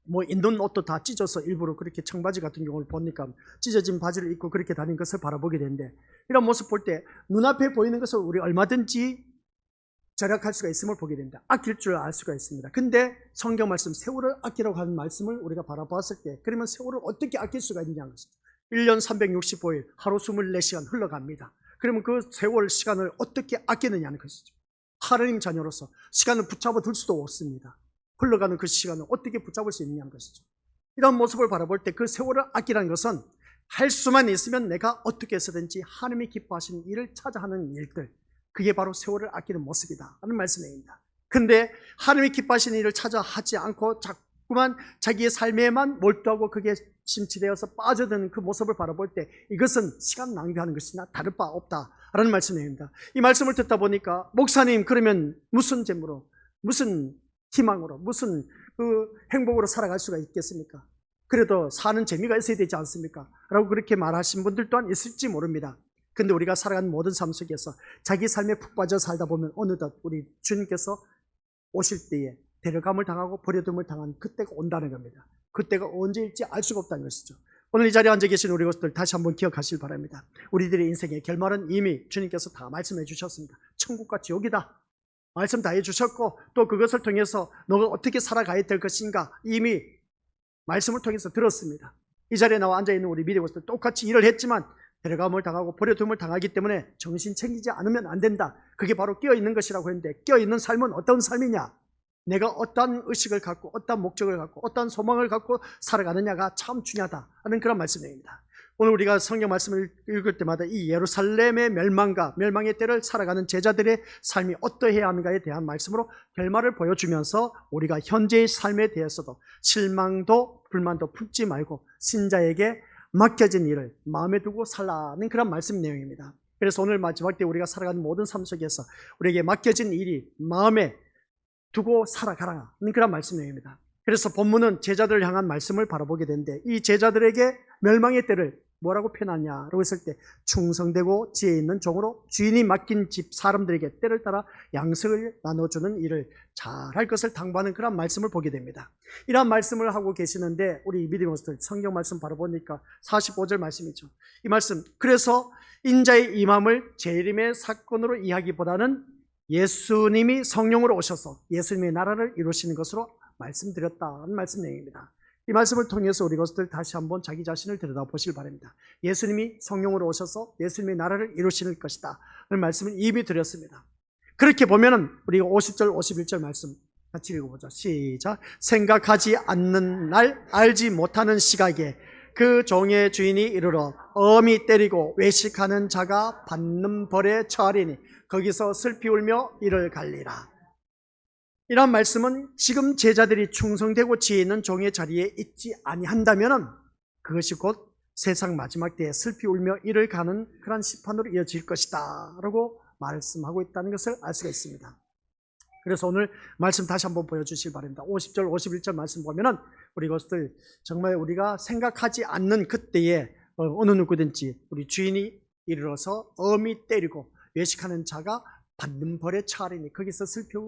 뭐 있는 옷도 다 찢어서 일부러 그렇게 청바지 같은 경우를 보니까 찢어진 바지를 입고 그렇게 다니는 것을 바라보게 되는데, 이런 모습 볼 때 눈앞에 보이는 것을 우리 얼마든지 절약할 수가 있음을 보게 됩니다. 아낄 줄 알 수가 있습니다. 근데 성경 말씀 세월을 아끼라고 하는 말씀을 우리가 바라봤을 때, 그러면 세월을 어떻게 아낄 수가 있느냐는 것이죠. 1년 365일 하루 24시간 흘러갑니다. 그러면 그 세월 시간을 어떻게 아끼느냐는 것이죠. 하나님 자녀로서 시간을 붙잡아 둘 수도 없습니다. 흘러가는 그 시간을 어떻게 붙잡을 수 있느냐는 것이죠. 이런 모습을 바라볼 때 그 세월을 아끼라는 것은 할 수만 있으면 내가 어떻게 해서든지 하나님이 기뻐하시는 일을 찾아 하는 일들, 그게 바로 세월을 아끼는 모습이다 하는 말씀입니다. 근데 하나님이 기뻐하시는 일을 찾아 하지 않고 자꾸만 자기의 삶에만 몰두하고 그게 심취되어서 빠져드는 그 모습을 바라볼 때 이것은 시간 낭비하는 것이나 다를 바 없다라는 말씀입니다. 이 말씀을 듣다 보니까 목사님, 그러면 무슨 재물로, 무슨 희망으로, 무슨 그 행복으로 살아갈 수가 있겠습니까? 그래도 사는 재미가 있어야 되지 않습니까? 라고 그렇게 말하신 분들 또한 있을지 모릅니다. 근데 우리가 살아가는 모든 삶 속에서 자기 삶에 푹 빠져 살다 보면 어느덧 우리 주님께서 오실 때에 데려감을 당하고 버려둠을 당한 그때가 온다는 겁니다. 그때가 언제일지 알 수가 없다는 것이죠. 오늘 이 자리에 앉아 계신 우리 것들 다시 한번 기억하시길 바랍니다. 우리들의 인생의 결말은 이미 주님께서 다 말씀해 주셨습니다. 천국과 지옥이다 말씀 다 해주셨고, 또 그것을 통해서 너가 어떻게 살아가야 될 것인가 이미 말씀을 통해서 들었습니다. 이 자리에 나와 앉아있는 우리 믿음의 것들 똑같이 일을 했지만 데려감을 당하고 버려둠을 당하기 때문에 정신 챙기지 않으면 안 된다. 그게 바로 깨어있는 것이라고 했는데, 깨어있는 삶은 어떤 삶이냐? 내가 어떠한 의식을 갖고 어떠한 목적을 갖고 어떠한 소망을 갖고 살아가느냐가 참 중요하다 하는 그런 말씀입니다. 오늘 우리가 성경 말씀을 읽을 때마다 이 예루살렘의 멸망과 멸망의 때를 살아가는 제자들의 삶이 어떠해야 하는가에 대한 말씀으로 결말을 보여주면서 우리가 현재의 삶에 대해서도 실망도 불만도 품지 말고 신자에게 맡겨진 일을 마음에 두고 살라는 그런 말씀 내용입니다. 그래서 오늘 마지막 때 우리가 살아가는 모든 삶 속에서 우리에게 맡겨진 일이 마음에 두고 살아가라는 그런 말씀 내용입니다. 그래서 본문은 제자들을 향한 말씀을 바라보게 되는데, 이 제자들에게 멸망의 때를 뭐라고 표현하냐라고 했을 때 충성되고 지혜 있는 종으로 주인이 맡긴 집 사람들에게 때를 따라 양식을 나눠주는 일을 잘할 것을 당부하는 그런 말씀을 보게 됩니다. 이러한 말씀을 하고 계시는데 우리 믿음의 것들 성경 말씀 바로 보니까 45절 말씀이죠. 이 말씀, 그래서 인자의 임함을 재림의 사건으로 이야기보다는 예수님이 성령으로 오셔서 예수님의 나라를 이루시는 것으로 말씀드렸다는 말씀 내용입니다. 이 말씀을 통해서 우리 것들 다시 한번 자기 자신을 들여다보시길 바랍니다. 예수님이 성령으로 오셔서 예수님의 나라를 이루실 것이다 하는 말씀을 이미 드렸습니다. 그렇게 보면은 우리가 50절 51절 말씀 같이 읽어보죠. 시작. 생각하지 않는 날 알지 못하는 시각에 그 종의 주인이 이르러 엄히 때리고 외식하는 자가 받는 벌에 처하리니 거기서 슬피 울며 이를 갈리라. 이런 말씀은 지금 제자들이 충성되고 지혜 있는 종의 자리에 있지 아니한다면 그것이 곧 세상 마지막 때에 슬피 울며 이를 가는 그런 심판으로 이어질 것이다 라고 말씀하고 있다는 것을 알 수가 있습니다. 그래서 오늘 말씀 다시 한번 보여주시기 바랍니다. 50절 51절 말씀 보면은 우리 것들 정말 우리가 생각하지 않는 그때에 어느 누구든지 우리 주인이 이르러서 엄히 때리고 외식하는 자가 받는 벌에 처하리니 거기서 슬피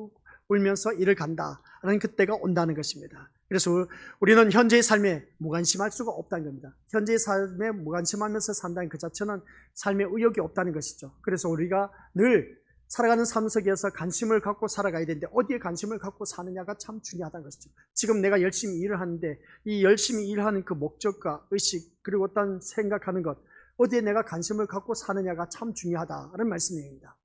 울면서 일을 간다라는 그때가 온다는 것입니다. 그래서 우리는 현재의 삶에 무관심할 수가 없다는 겁니다. 현재의 삶에 무관심하면서 산다는 그 자체는 삶에 의욕이 없다는 것이죠. 그래서 우리가 늘 살아가는 삶 속에서 관심을 갖고 살아가야 되는데 어디에 관심을 갖고 사느냐가 참 중요하다는 것이죠. 지금 내가 열심히 일을 하는데 이 열심히 일하는 그 목적과 의식 그리고 어떤 생각하는 것 어디에 내가 관심을 갖고 사느냐가 참 중요하다는 말씀입니다.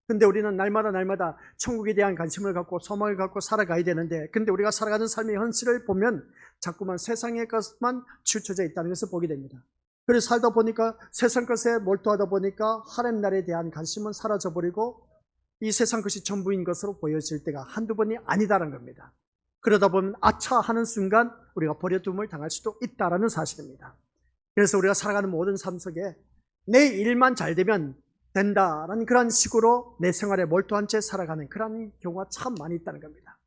근데 우리는 날마다 천국에 대한 관심을 갖고 소망을 갖고 살아가야 되는데, 근데 우리가 살아가는 삶의 현실을 보면 자꾸만 세상의 것만 치우쳐져 있다는 것을 보게 됩니다. 그래서 살다 보니까 세상 것에 몰두하다 보니까 하나님 나라에 대한 관심은 사라져버리고 이 세상 것이 전부인 것으로 보여질 때가 한두 번이 아니다라는 겁니다. 그러다 보면 아차 하는 순간 우리가 버려둠을 당할 수도 있다라는 사실입니다. 그래서 우리가 살아가는 모든 삶 속에 내 일만 잘 되면 된다라는 그런 식으로 내 생활에 몰두한 채 살아가는 그런 경우가 참 많이 있다는 겁니다.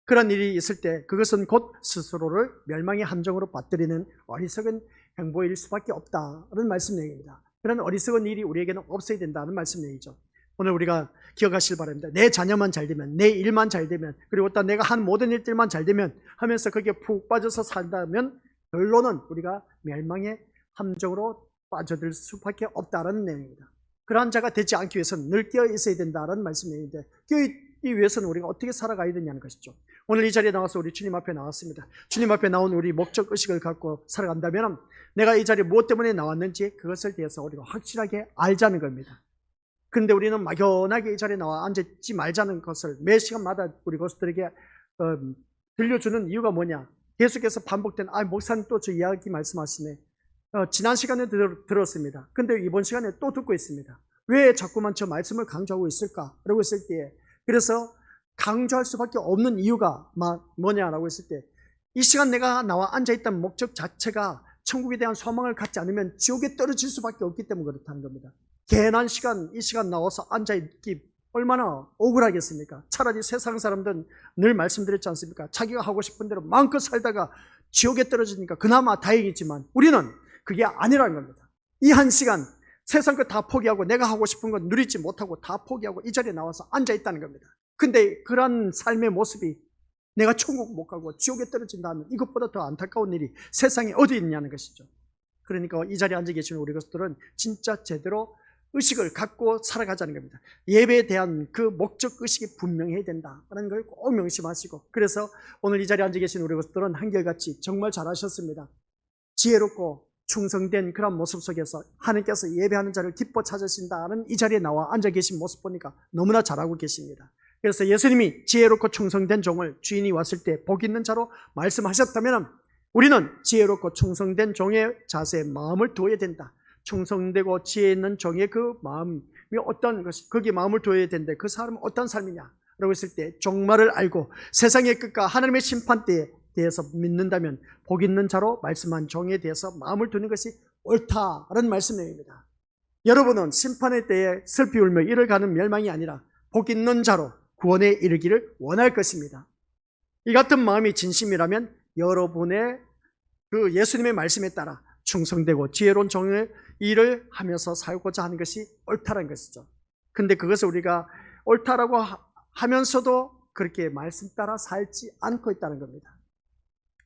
그런 일이 있을 때 그것은 곧 스스로를 멸망의 함정으로 빠뜨리는 어리석은 행보일 수밖에 없다는 말씀 내용입니다. 그런 어리석은 일이 우리에게는 없어야 된다는 말씀 내용이죠. 오늘 우리가 기억하시길 바랍니다. 내 자녀만 잘 되면, 내 일만 잘 되면, 그리고 또 내가 한 모든 일들만 잘 되면 하면서 거기에 푹 빠져서 산다면 결론은 우리가 멸망의 함정으로 빠져들 수밖에 없다는 내용입니다. 그러한 자가 되지 않기 위해서는 늘 깨어 있어야 된다는 말씀 내용인데, 깨어 있기 위해서는 우리가 어떻게 살아가야 되냐는 것이죠. 오늘 이 자리에 나와서 우리 주님 앞에 나왔습니다. 주님 앞에 나온 우리 목적 의식을 갖고 살아간다면 내가 이 자리에 무엇 때문에 나왔는지 그것을 대해서 우리가 확실하게 알자는 겁니다. 그런데 우리는 막연하게 이 자리에 나와 앉지 말자는 것을 매 시간마다 우리 것들에게 들려주는 이유가 뭐냐? 계속해서 반복된 목사님 또 저 이야기 말씀하시네. 지난 시간에 들었습니다. 근데 이번 시간에 또 듣고 있습니다. 왜 자꾸만 저 말씀을 강조하고 있을까? 라고 했을 때, 그래서 강조할 수밖에 없는 이유가 뭐냐라고 했을 때, 이 시간 내가 나와 앉아있던 목적 자체가 천국에 대한 소망을 갖지 않으면 지옥에 떨어질 수밖에 없기 때문에 그렇다는 겁니다. 괜한 시간, 이 시간 나와서 앉아있기 얼마나 억울하겠습니까? 차라리 세상 사람들은 늘 말씀드렸지 않습니까? 자기가 하고 싶은 대로 마음껏 살다가 지옥에 떨어지니까 그나마 다행이지만 우리는 그게 아니라는 겁니다. 이 한 시간 세상 것 다 포기하고 내가 하고 싶은 건 누리지 못하고 다 포기하고 이 자리에 나와서 앉아있다는 겁니다. 근데 그런 삶의 모습이 내가 천국 못 가고 지옥에 떨어진다면 이것보다 더 안타까운 일이 세상에 어디 있냐는 것이죠. 그러니까 이 자리에 앉아 계시는 우리 것들은 진짜 제대로 의식을 갖고 살아가자는 겁니다. 예배에 대한 그 목적 의식이 분명해야 된다는 걸 꼭 명심하시고, 그래서 오늘 이 자리에 앉아 계신 우리 것들은 한결같이 정말 잘하셨습니다. 지혜롭고 충성된 그런 모습 속에서 하나님께서 예배하는 자를 기뻐 찾으신다는 이 자리에 나와 앉아 계신 모습 보니까 너무나 잘하고 계십니다. 그래서 예수님이 지혜롭고 충성된 종을 주인이 왔을 때 복 있는 자로 말씀하셨다면 우리는 지혜롭고 충성된 종의 자세에 마음을 두어야 된다. 충성되고 지혜 있는 종의 그 마음이 어떤 것이, 거기에 마음을 두어야 되는데 그 사람은 어떤 삶이냐 라고 했을 때 종말을 알고 세상의 끝과 하나님의 심판대에 대해서 믿는다면 복 있는 자로 말씀한 종에 대해서 마음을 두는 것이 옳다라는 말씀 내용입니다. 여러분은 심판의 때에 슬피 울며 이를 가는 멸망이 아니라 복 있는 자로 구원에 이르기를 원할 것입니다. 이 같은 마음이 진심이라면 여러분의 그 예수님의 말씀에 따라 충성되고 지혜로운 종의 일을 하면서 살고자 하는 것이 옳다는 것이죠. 근데 그것을 우리가 옳다라고 하면서도 그렇게 말씀 따라 살지 않고 있다는 겁니다.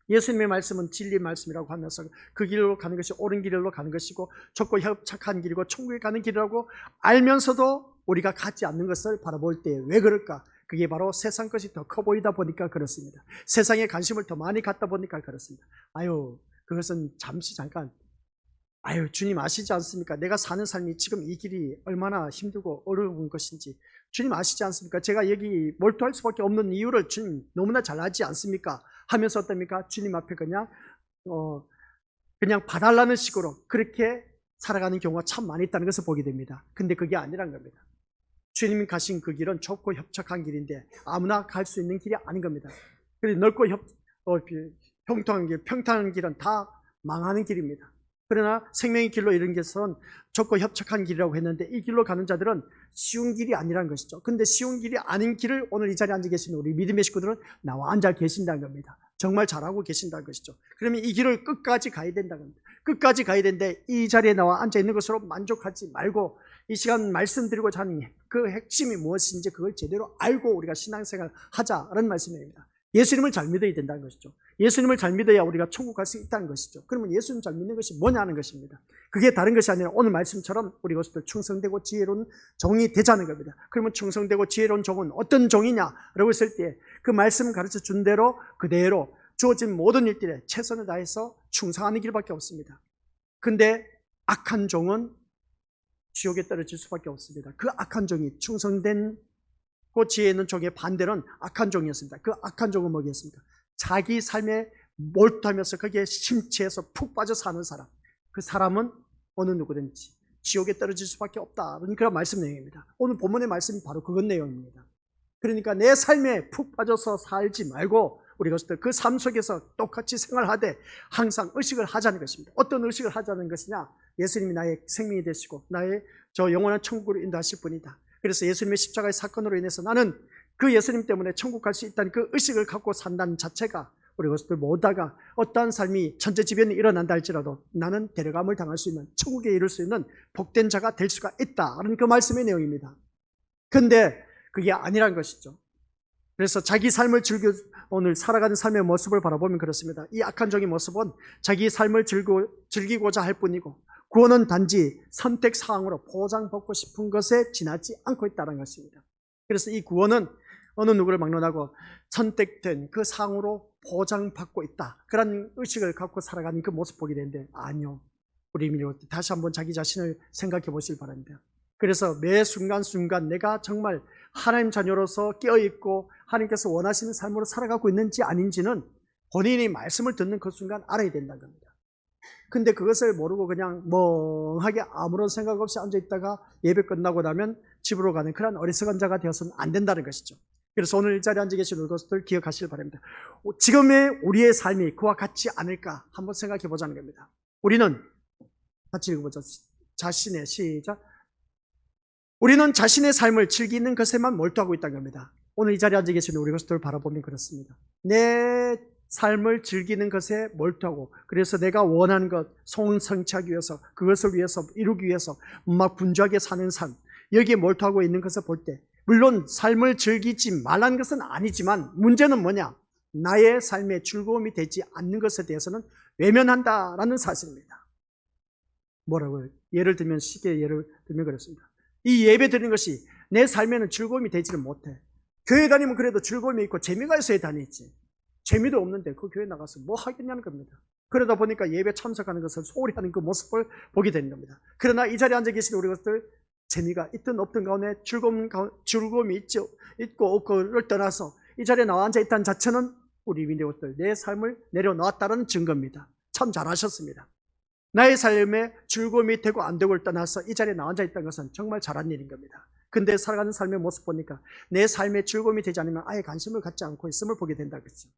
예수님의 말씀은 진리 말씀이라고 하면서 그 길로 가는 것이 옳은 길로 가는 것이고 좁고 협착한 길이고 천국에 가는 길이라고 알면서도 우리가 가지 않는 것을 바라볼 때 왜 그럴까? 그게 바로 세상 것이 더 커 보이다 보니까 그렇습니다. 세상에 관심을 더 많이 갖다 보니까 그렇습니다. 그것은 잠깐 주님 아시지 않습니까? 내가 사는 삶이 지금 이 길이 얼마나 힘들고 어려운 것인지 주님 아시지 않습니까? 제가 여기 몰두할 수밖에 없는 이유를 주님 너무나 잘 알지 않습니까? 하면서 어떻습니까? 주님 앞에 그냥 봐달라는 식으로 그렇게 살아가는 경우가 참 많이 있다는 것을 보게 됩니다. 근데 그게 아니란 겁니다. 주님이 가신 그 길은 좁고 협착한 길인데 아무나 갈 수 있는 길이 아닌 겁니다. 그리고 넓고 평탄한 길은 다 망하는 길입니다. 그러나 생명의 길로 이른 것은 좁고 협착한 길이라고 했는데 이 길로 가는 자들은 쉬운 길이 아니라는 것이죠. 근데 쉬운 길이 아닌 길을 오늘 이 자리에 앉아 계시는 우리 믿음의 식구들은 나와 앉아 계신다는 겁니다. 정말 잘하고 계신다는 것이죠. 그러면 이 길을 끝까지 가야 된다는 겁니다. 끝까지 가야 되는데 이 자리에 나와 앉아 있는 것으로 만족하지 말고 이 시간 말씀드리고자 하는 그 핵심이 무엇인지 그걸 제대로 알고 우리가 신앙생활을 하자라는 말씀입니다. 예수님을 잘 믿어야 된다는 것이죠. 예수님을 잘 믿어야 우리가 천국 갈 수 있다는 것이죠. 그러면 예수님 잘 믿는 것이 뭐냐는 것입니다. 그게 다른 것이 아니라 오늘 말씀처럼 우리 것들 충성되고 지혜로운 종이 되자는 겁니다. 그러면 충성되고 지혜로운 종은 어떤 종이냐라고 했을 때 그 말씀 가르쳐 준 대로 그대로 주어진 모든 일들에 최선을 다해서 충성하는 길밖에 없습니다. 근데 악한 종은 지옥에 떨어질 수밖에 없습니다. 그 악한 종이 충성된 지혜 있는 종의 반대는 악한 종이었습니다. 그 악한 종은 뭐겠습니까? 자기 삶에 몰두하면서 거기에 심취해서 푹 빠져 사는 사람. 그 사람은 어느 누구든지 지옥에 떨어질 수밖에 없다는 그런 말씀 내용입니다. 오늘 본문의 말씀이 바로 그건 내용입니다. 그러니까 내 삶에 푹 빠져서 살지 말고 우리 것들 그 삶 속에서 똑같이 생활하되 항상 의식을 하자는 것입니다. 어떤 의식을 하자는 것이냐? 예수님이 나의 생명이 되시고 나의 저 영원한 천국으로 인도하실 분이다. 그래서 예수님의 십자가의 사건으로 인해서 나는 그 예수님 때문에 천국 갈 수 있다는 그 의식을 갖고 산다는 자체가 우리 것들 모두가 어떠한 삶이 천재지변이 일어난다 할지라도 나는 데려감을 당할 수 있는, 천국에 이룰 수 있는 복된 자가 될 수가 있다는 그 말씀의 내용입니다. 근데 그게 아니란 것이죠. 그래서 자기 삶을 오늘 살아가는 삶의 모습을 바라보면 그렇습니다. 이 악한 종의 모습은 자기 삶을 즐기고자 할 뿐이고 구원은 단지 선택사항으로 보장받고 싶은 것에 지나지 않고 있다는 것입니다. 그래서 이 구원은 어느 누구를 막론하고 선택된 그 상으로 보장받고 있다, 그런 의식을 갖고 살아가는 그 모습 보게 되는데, 아니요. 우리 다시 한번 자기 자신을 생각해 보시기 바랍니다. 그래서 매 순간순간 내가 정말 하나님 자녀로서 깨어있고 하나님께서 원하시는 삶으로 살아가고 있는지 아닌지는 본인이 말씀을 듣는 그 순간 알아야 된다는 겁니다. 근데 그것을 모르고 그냥 멍하게 아무런 생각 없이 앉아있다가 예배 끝나고 나면 집으로 가는 그런 어리석은 자가 되어서는 안 된다는 것이죠. 그래서 오늘 이 자리에 앉아 계신 우리 것들 기억하시길 바랍니다. 지금의 우리의 삶이 그와 같지 않을까 한번 생각해 보자는 겁니다. 우리는 같이 읽어보자. 시작. 우리는 자신의 삶을 즐기는 것에만 몰두하고 있다는 겁니다. 오늘 이 자리에 앉아 계신 우리 것들을 바라보면 그렇습니다. 내 삶을 즐기는 것에 몰두하고, 그래서 내가 원하는 것, 소원 성취하기 위해서, 그것을 위해서 이루기 위해서 막 분주하게 사는 삶, 여기에 몰두하고 있는 것을 볼 때, 물론 삶을 즐기지 말라는 것은 아니지만 문제는 뭐냐? 나의 삶에 즐거움이 되지 않는 것에 대해서는 외면한다라는 사실입니다. 뭐라고요? 예를 들면, 쉽게 예를 들면 그렇습니다. 이 예배 드리는 것이 내 삶에는 즐거움이 되지를 못해. 교회 다니면 그래도 즐거움이 있고 재미가 있어야 다니지. 재미도 없는데 그 교회 나가서 뭐 하겠냐는 겁니다. 그러다 보니까 예배 참석하는 것을 소홀히 하는 그 모습을 보게 되는 겁니다. 그러나 이 자리에 앉아 계신 우리 것들, 재미가 있든 없든 가운데 즐거움이 있고 없고를 떠나서 이 자리에 나와 앉아 있다는 자체는 우리 믿는 것들 내 삶을 내려놓았다는 증거입니다. 참 잘하셨습니다. 나의 삶에 즐거움이 되고 안 되고를 떠나서 이 자리에 나와 앉아 있다는 것은 정말 잘한 일인 겁니다. 근데 살아가는 삶의 모습 보니까 내 삶에 즐거움이 되지 않으면 아예 관심을 갖지 않고 있음을 보게 된다겠죠.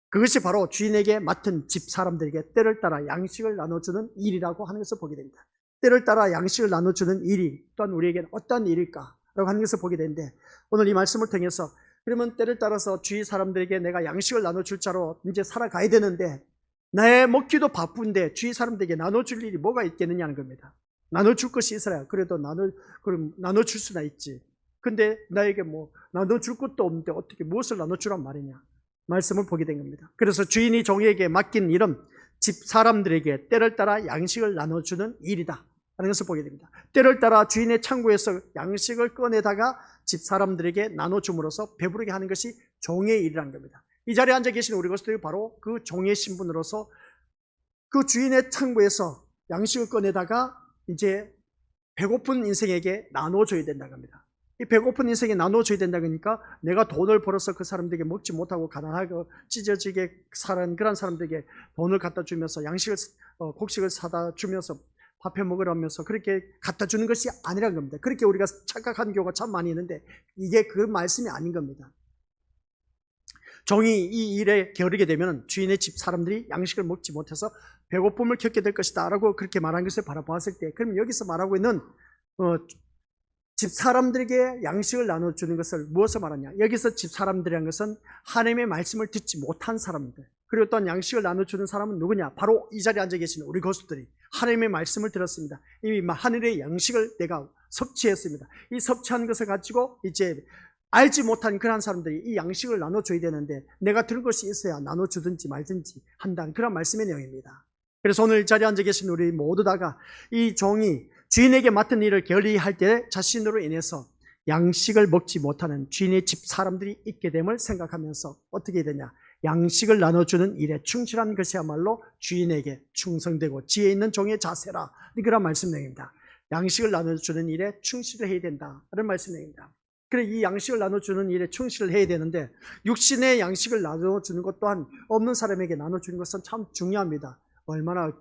그것이 바로 주인에게 맡은 집 사람들에게 때를 따라 양식을 나눠주는 일이라고 하는 것을 보게 됩니다. 때를 따라 양식을 나눠주는 일이 또한 우리에게는 어떤 일일까라고 하는 것을 보게 되는데, 오늘 이 말씀을 통해서 그러면 때를 따라서 주위 사람들에게 내가 양식을 나눠줄 자로 이제 살아가야 되는데, 나의 먹기도 바쁜데 주위 사람들에게 나눠줄 일이 뭐가 있겠느냐는 겁니다. 나눠줄 것이 있어야 그래도 그럼 나눠줄 수나 있지. 근데 나에게 뭐 나눠줄 것도 없는데 어떻게 무엇을 나눠주란 말이냐, 말씀을 보게 된 겁니다. 그래서 주인이 종에게 맡긴 일은 집 사람들에게 때를 따라 양식을 나눠주는 일이다 하는 것을 보게 됩니다. 때를 따라 주인의 창고에서 양식을 꺼내다가 집 사람들에게 나눠줌으로써 배부르게 하는 것이 종의 일이라는 겁니다. 이 자리에 앉아 계신 우리 것들이 바로 그 종의 신분으로서 그 주인의 창고에서 양식을 꺼내다가 이제 배고픈 인생에게 나눠줘야 된다는 겁니다. 이 배고픈 인생에 나눠줘야 된다고 하니까 내가 돈을 벌어서 그 사람들에게 먹지 못하고 가난하고 찢어지게 사는 그런 사람들에게 돈을 갖다 주면서 곡식을 사다 주면서 밥해 먹으라면서 그렇게 갖다 주는 것이 아니라는 겁니다. 그렇게 우리가 착각하는 경우가 참 많이 있는데 이게 그 말씀이 아닌 겁니다. 종이 이 일에 게으르게 되면 주인의 집 사람들이 양식을 먹지 못해서 배고픔을 겪게 될 것이다 라고 그렇게 말한 것을 바라보았을 때, 그럼 여기서 말하고 있는 집 사람들에게 양식을 나눠주는 것을 무엇을 말하냐? 여기서 집 사람들이라는 것은 하나님의 말씀을 듣지 못한 사람들, 그리고 또한 양식을 나눠주는 사람은 누구냐? 바로 이 자리에 앉아 계신 우리 거수들이 하나님의 말씀을 들었습니다. 이미 하늘의 양식을 내가 섭취했습니다. 이 섭취한 것을 가지고 이제 알지 못한 그런 사람들이 이 양식을 나눠줘야 되는데 내가 들은 것이 있어야 나눠주든지 말든지 한다는 그런 말씀의 내용입니다. 그래서 오늘 이 자리에 앉아 계신 우리 모두 다가 이 종이 주인에게 맡은 일을 게을리 할 때 자신으로 인해서 양식을 먹지 못하는 주인의 집 사람들이 있게 됨을 생각하면서 어떻게 되냐? 양식을 나눠주는 일에 충실한 것이야말로 주인에게 충성되고 지혜 있는 종의 자세라, 그런 말씀 내용입니다. 양식을 나눠주는 일에 충실을 해야 된다는 말씀 내용입니다. 그래, 이 양식을 나눠주는 일에 충실을 해야 되는데 육신의 양식을 나눠주는 것 또한 없는 사람에게 나눠주는 것은 참 중요합니다. 얼마나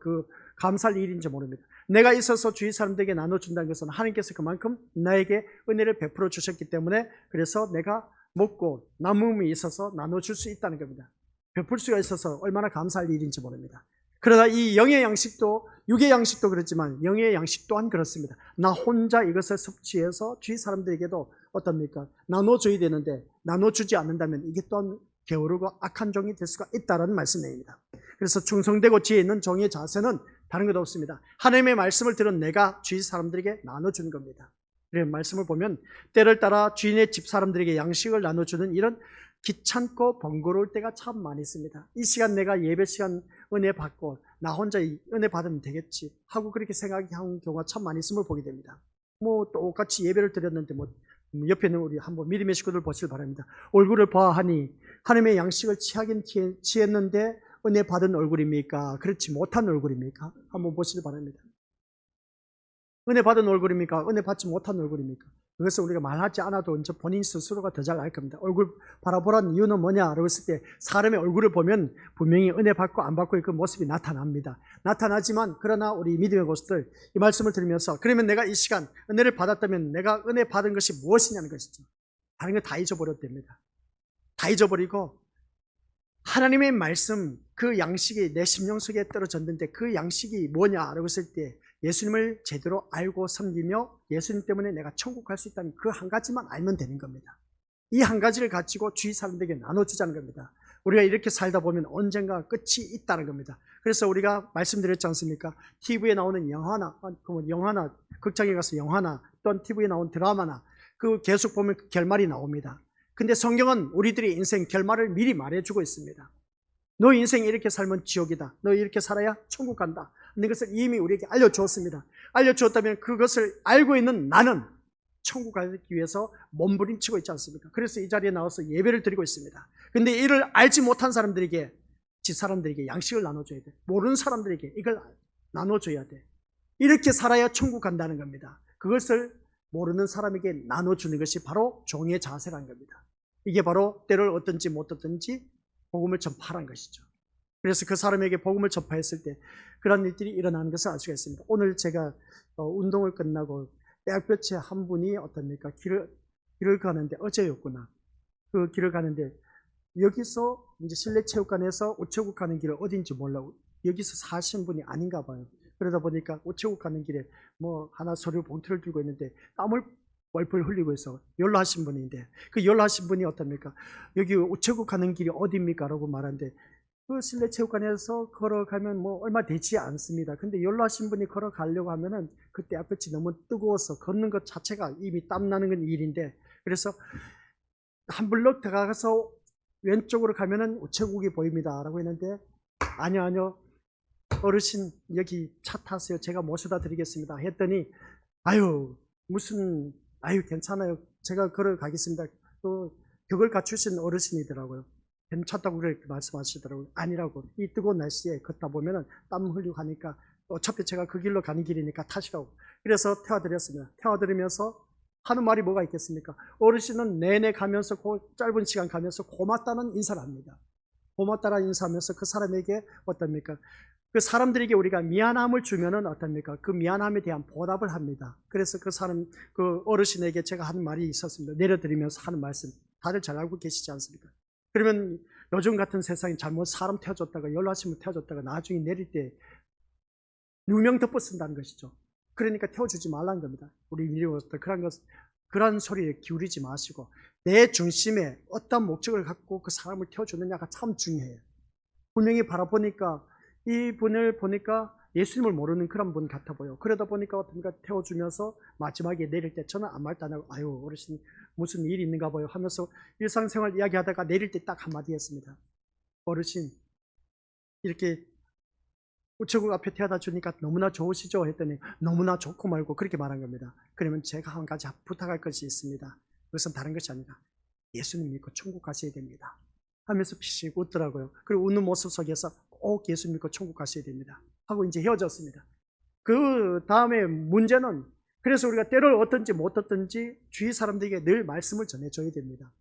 감사할 일인지 모릅니다. 내가 있어서 주위 사람들에게 나눠준다는 것은 하나님께서 그만큼 나에게 은혜를 베풀어 주셨기 때문에, 그래서 내가 먹고 남음이 있어서 나눠줄 수 있다는 겁니다. 베풀 수가 있어서 얼마나 감사할 일인지 모릅니다. 그러나 이 영의 양식도, 육의 양식도 그렇지만 영의 양식 또한 그렇습니다. 나 혼자 이것을 섭취해서 주위 사람들에게도 어떻습니까? 나눠줘야 되는데 나눠주지 않는다면 이게 또한 게으르고 악한 종이 될 수가 있다는 말씀입니다. 그래서 충성되고 지혜 있는 종의 자세는 다른 것 없습니다. 하나님의 말씀을 들은 내가 주위 사람들에게 나눠주는 겁니다. 그래서 말씀을 보면 때를 따라 주인의 집 사람들에게 양식을 나눠주는 이런 귀찮고 번거로울 때가 참 많이 있습니다. 이 시간 내가 예배 시간 은혜 받고 나 혼자 은혜 받으면 되겠지 하고 그렇게 생각하는 경우가 참 많이 있음을 보게 됩니다. 뭐 똑같이 예배를 드렸는데 뭐 옆에 있는 우리 한번 믿음의 식구들 보시길 바랍니다. 얼굴을 봐하니 하나님의 양식을 취하긴 취했는데 은혜 받은 얼굴입니까? 그렇지 못한 얼굴입니까? 한번 보시길 바랍니다. 은혜 받은 얼굴입니까? 은혜 받지 못한 얼굴입니까? 그것을 우리가 말하지 않아도 이제 본인 스스로가 더 잘 알 겁니다. 얼굴 바라보라는 이유는 뭐냐라고 했을 때 사람의 얼굴을 보면 분명히 은혜 받고 안 받고의 그 모습이 나타납니다. 나타나지만 그러나 우리 믿음의 고수들 이 말씀을 들으면서 그러면 내가 이 시간 은혜를 받았다면 내가 은혜 받은 것이 무엇이냐는 것이죠. 다른 거 다 잊어버렸답니다. 다 잊어버리고 하나님의 말씀 그 양식이 내 심령 속에 떨어졌는데 그 양식이 뭐냐라고 했을 때 예수님을 제대로 알고 섬기며 예수님 때문에 내가 천국 갈 수 있다는 그 한 가지만 알면 되는 겁니다. 이 한 가지를 가지고 주위 사람들에게 나눠주자는 겁니다. 우리가 이렇게 살다 보면 언젠가 끝이 있다는 겁니다. 그래서 우리가 말씀드렸지 않습니까? TV에 나오는 영화나 극장에 가서 영화나 또는 TV에 나온 드라마나 그 계속 보면 결말이 나옵니다. 근데 성경은 우리들의 인생 결말을 미리 말해주고 있습니다. 너 인생 이렇게 살면 지옥이다. 너 이렇게 살아야 천국 간다. 근데 그것을 이미 우리에게 알려주었습니다. 알려주었다면 그것을 알고 있는 나는 천국 가기 위해서 몸부림치고 있지 않습니까? 그래서 이 자리에 나와서 예배를 드리고 있습니다. 근데 이를 알지 못한 사람들에게, 집사람들에게 양식을 나눠줘야 돼. 모르는 사람들에게 이걸 나눠줘야 돼. 이렇게 살아야 천국 간다는 겁니다. 그것을 모르는 사람에게 나눠주는 것이 바로 종의 자세라는 겁니다. 이게 바로 때를 얻든지 못 얻든지 복음을 전파하는 것이죠. 그래서 그 사람에게 복음을 전파했을 때 그런 일들이 일어나는 것을 알 수가 있습니다. 오늘 제가 운동을 끝나고 대학볕에 한 분이 어떻습니까? 길을 가는데 어제였구나. 그 길을 가는데 여기서 이제 실내체육관에서 우체국 가는 길을 어딘지 몰라. 여기서 사신 분이 아닌가 봐요. 그러다 보니까 우체국 가는 길에 뭐 하나 서류 봉투를 들고 있는데 땀을 뻘뻘 흘리고 있어. 연로하신 분인데 그 연로하신 분이 어떻습니까? 여기 우체국 가는 길이 어디입니까? 라고 말하는데 그 실내체육관에서 걸어가면 뭐 얼마 되지 않습니다. 근데 연로하신 분이 걸어가려고 하면은 그때 앞볕이 너무 뜨거워서 걷는 것 자체가 이미 땀나는 건 일인데 그래서 한 블럭 다가가서 왼쪽으로 가면은 우체국이 보입니다. 라고 했는데 아니요. 어르신 여기 차 타세요. 제가 모셔다 드리겠습니다. 했더니 괜찮아요. 제가 걸어가겠습니다. 또 격을 갖추신 어르신이더라고요. 괜찮다고 그렇게 말씀하시더라고요. 아니라고. 이 뜨거운 날씨에 걷다 보면은 땀 흘리고 가니까 어차피 제가 그 길로 가는 길이니까 타시라고. 그래서 태워드렸습니다. 태워드리면서 하는 말이 뭐가 있겠습니까? 어르신은 내내 가면서 짧은 시간 가면서 고맙다는 인사를 합니다. 고맙다는 인사하면서 그 사람에게 어떻습니까? 그 사람들에게 우리가 미안함을 주면은 어떻습니까? 그 미안함에 대한 보답을 합니다. 그래서 그 어르신에게 제가 하는 말이 있었습니다. 내려드리면서 하는 말씀. 다들 잘 알고 계시지 않습니까? 그러면 요즘 같은 세상에 잘못 사람 태워줬다가 연로하신 분 태워줬다가 나중에 내릴 때 누명 덮어 쓴다는 것이죠. 그러니까 태워주지 말라는 겁니다. 우리 미리부터 그런 소리에 기울이지 마시고 내 중심에 어떤 목적을 갖고 그 사람을 태워주느냐가 참 중요해요. 분명히 바라보니까 이분을 보니까 예수님을 모르는 그런 분 같아 보여. 그러다 보니까 어떤가 태워주면서 마지막에 내릴 때 저는 아무 말도 안 하고 어르신 무슨 일이 있는가 봐요 하면서 일상생활 이야기하다가 내릴 때 딱 한마디 했습니다. 어르신 이렇게 우체국 앞에 태워다 주니까 너무나 좋으시죠? 했더니 너무나 좋고 말고 그렇게 말한 겁니다. 그러면 제가 한 가지 부탁할 것이 있습니다. 그것은 다른 것이 아니라 예수님 믿고 천국 가셔야 됩니다. 하면서 피식 웃더라고요. 그리고 웃는 모습 속에서 꼭 예수 믿고 천국 가셔야 됩니다. 하고 이제 헤어졌습니다. 그 다음에 문제는 그래서 우리가 때를 얻든지 못 얻든지 주위 사람들에게 늘 말씀을 전해줘야 됩니다.